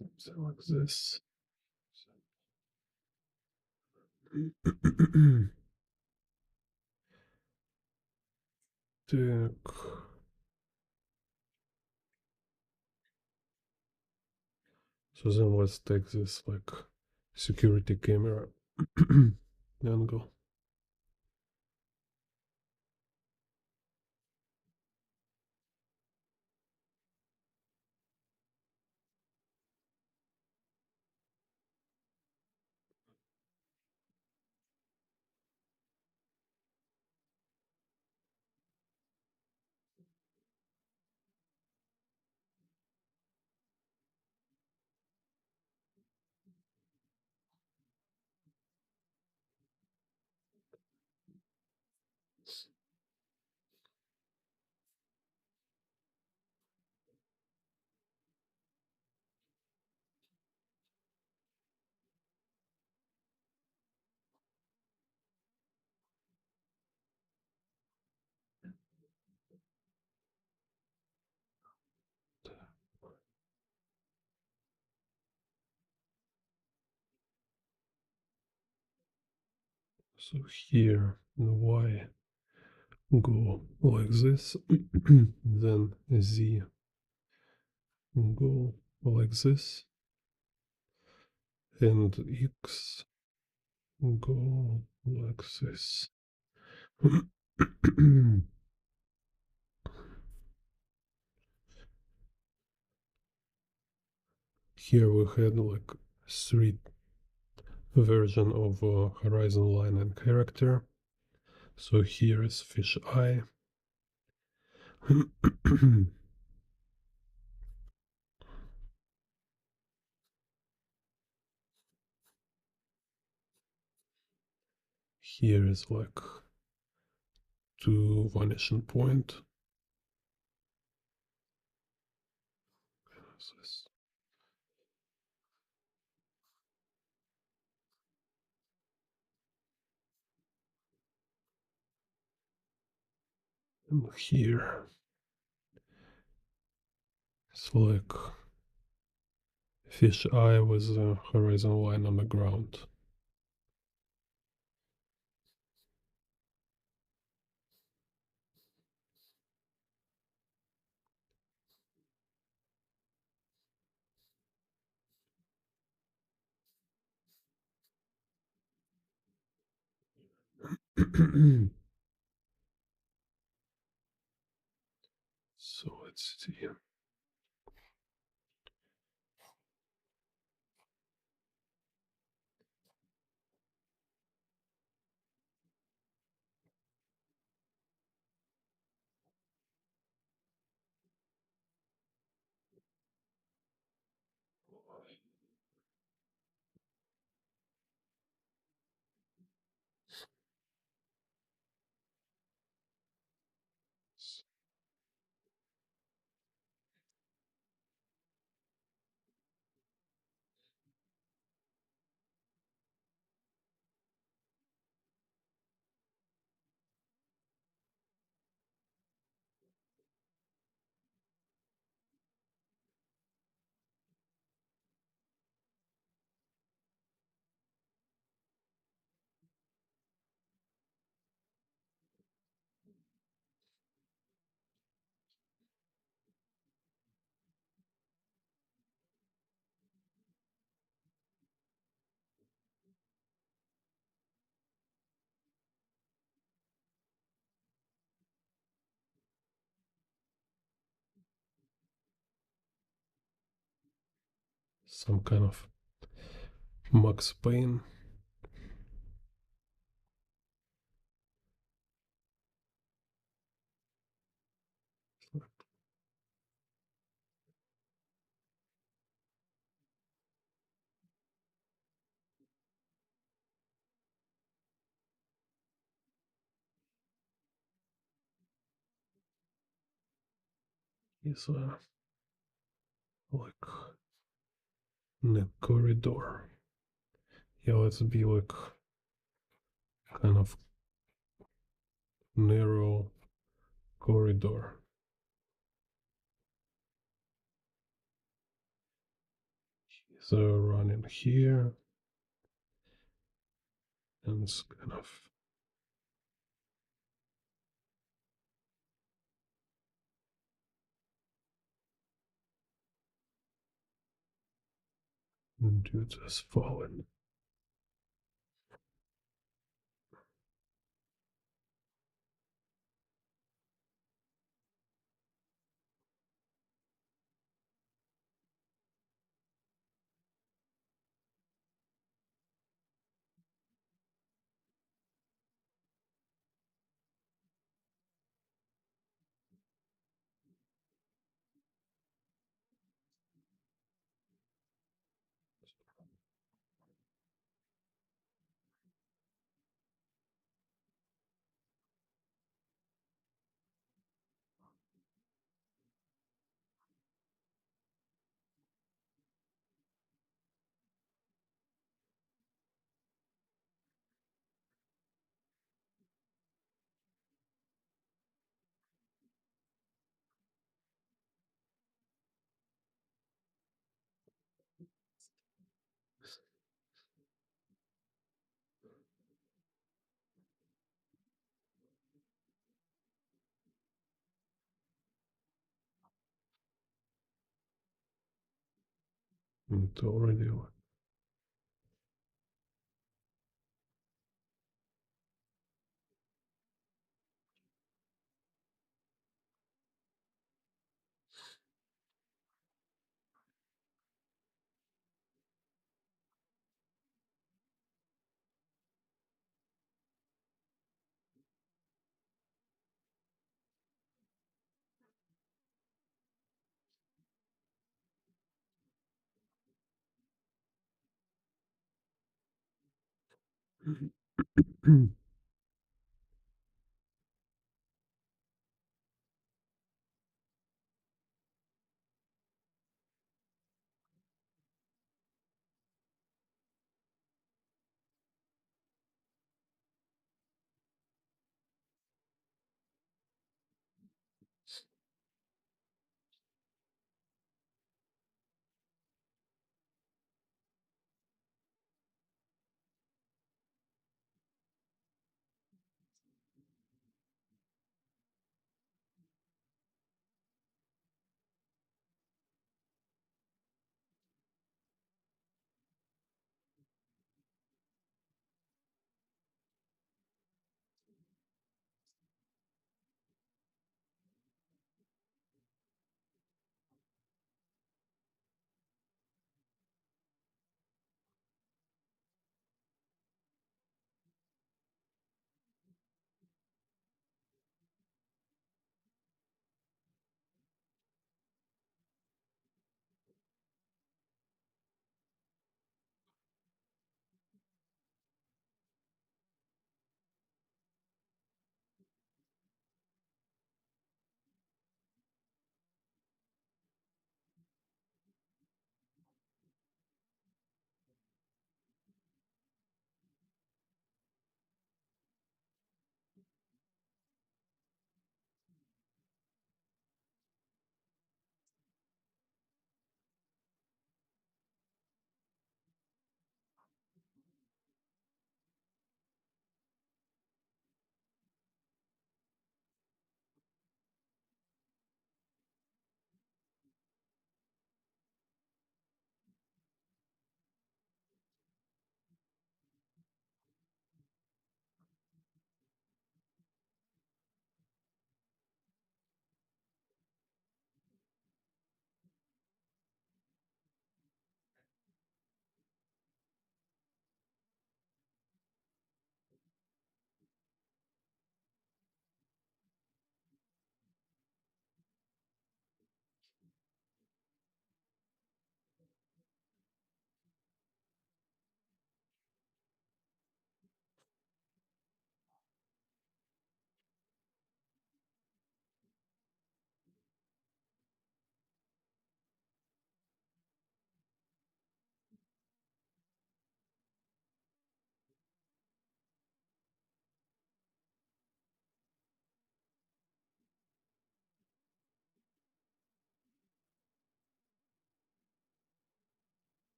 Something like this. Так. So then let's take this like security camera angle. So here the Y go like this, then Z go like this, and X go like this. Here we had like three version of horizon line and character. So here is fisheye. Here is like two vanishing point. And here it's like fish eye with a horizon line on the ground. let's see. Some kind of Max Payne. Is like in a corridor. Yeah, let's be like kind of narrow corridor. So running here, and it's kind of dude has fallen. It already.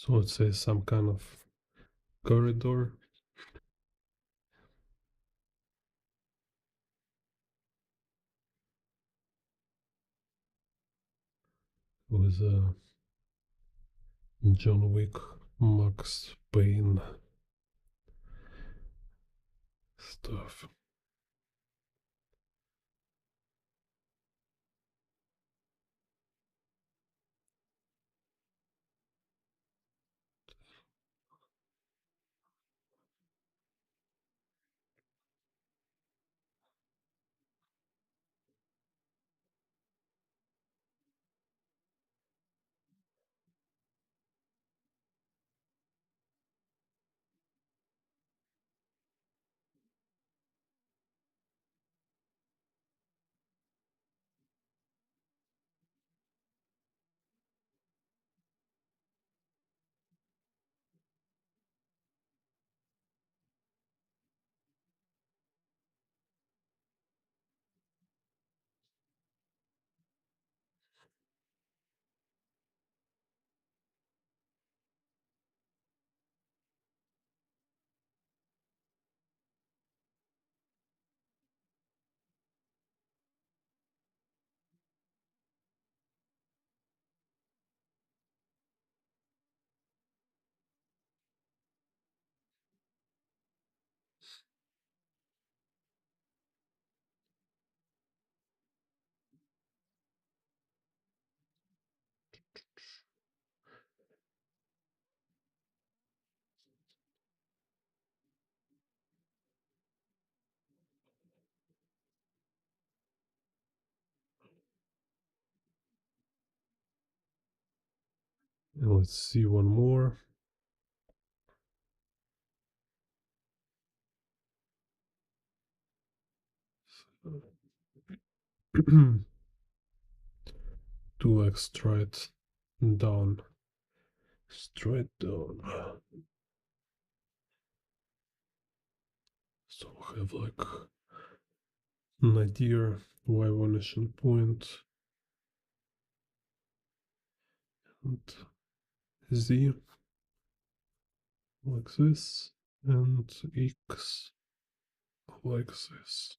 So let's say some kind of corridor. With John Wick, Max Payne stuff. And let's see one more. Two legs straight down. Straight down. So we have like nadir, y vanishing point, and z like this, and x like this.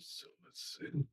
So let's think.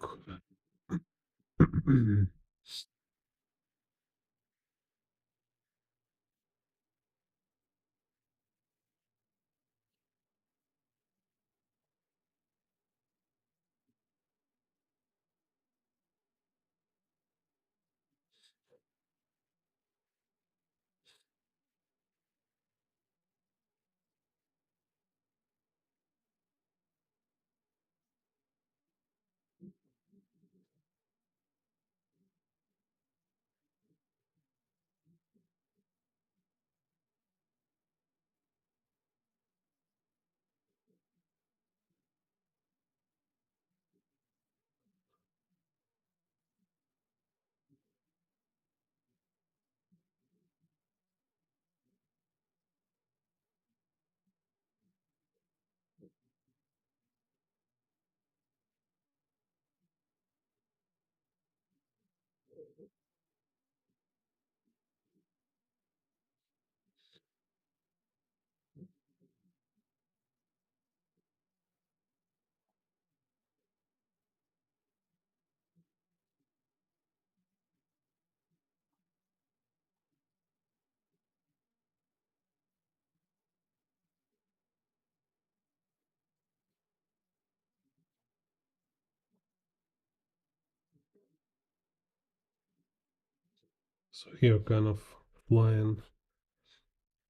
So here kind of flying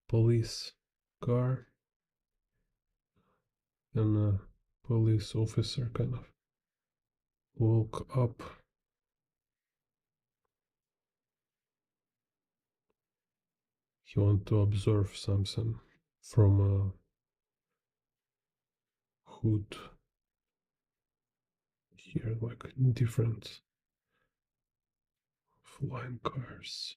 police car and a police officer kind of woke up. He want to observe something from a hood here, like different flying cars.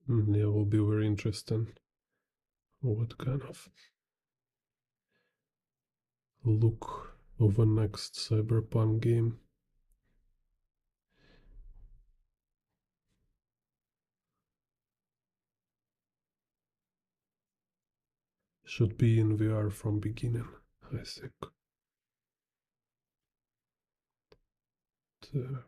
Yeah, will be very interesting. What kind of look of a next cyberpunk game? Should be in VR from beginning, I think. Так.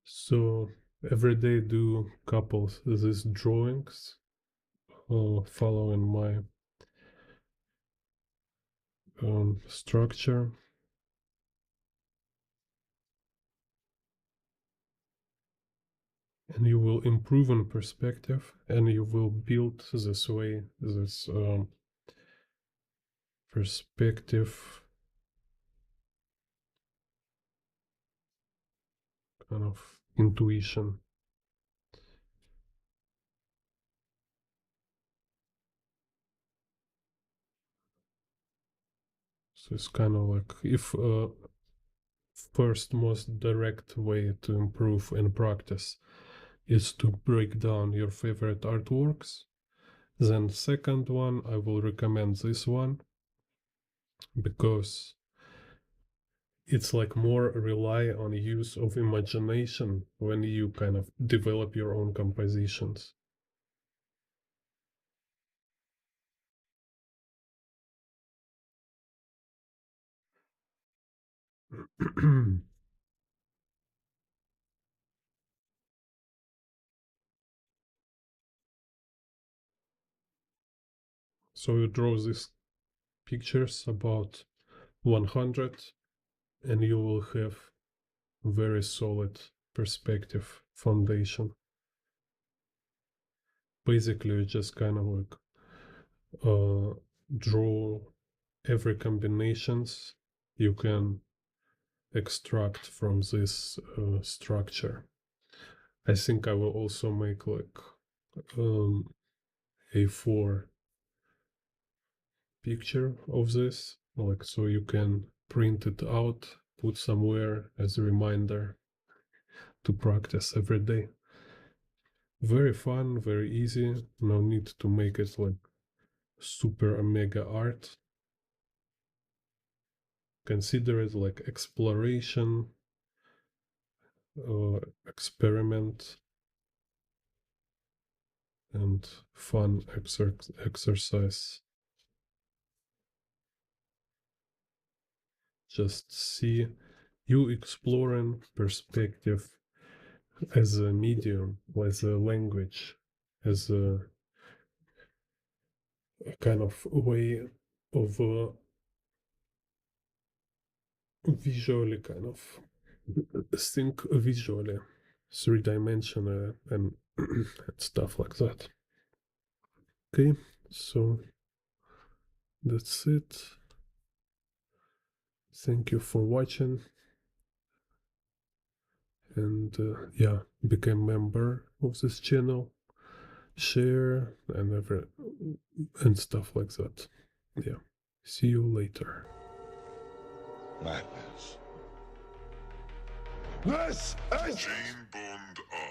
So every day do couples these drawings, following my structure, and you will improve in perspective, and you will build this way this perspective kind of intuition. So it's kind of like, if first most direct way to improve in practice is to break down your favorite artworks, then second one, I will recommend this one, because it's like more rely on use of imagination when you kind of develop your own compositions. So you draw these pictures about 100, and you will have very solid perspective foundation. Basically, you just kind of like draw every combinations you can extract from this structure. I think I will also make like A4 picture of this, like, so you can print it out, put somewhere as a reminder to practice every day. Very fun, very easy. No need to make it like super mega art. Consider it like exploration, experiment, and fun exercise. Just see you exploring perspective as a medium, as a language, as a kind of way of visually kind of think visually, three-dimensional, and stuff like that. Okay, so that's it. Thank you for watching, and yeah, become member of this channel, share, and stuff like that. Yeah, see you later. Madness. This is Jane Bond Art.